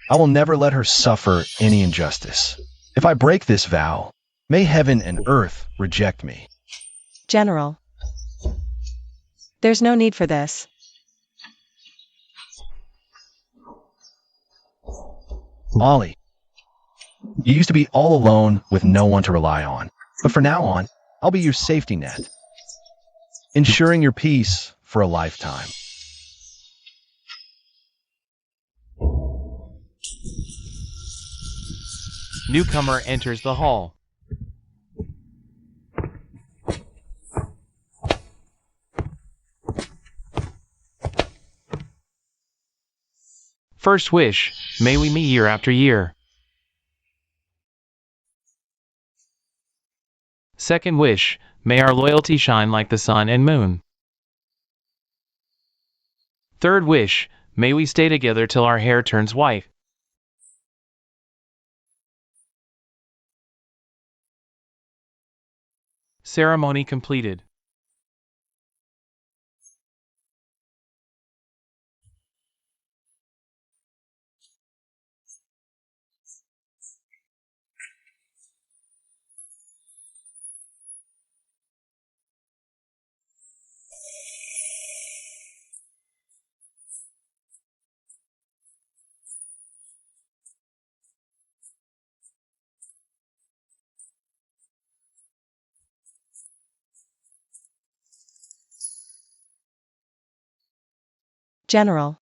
I will never let her suffer any injustice. If I break this vow, may heaven and earth reject me. General. There's no need for this. Ali, you used to be all alone with no one to rely on. But from now on, I'll be your safety net, ensuring your peace for a lifetime. Newcomer enters the hall. First wish, may we meet year after year. Second wish, may our loyalty shine like the sun and moon. Third wish, may we stay together till our hair turns white. Ceremony completed. General.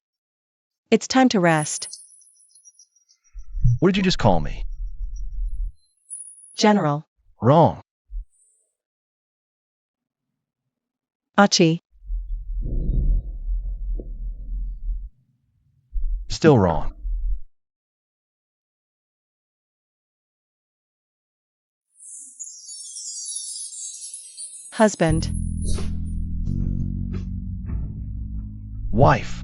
It's time to rest. What did you just call me? General. Wrong. Achi. Still wrong. Husband. Wife.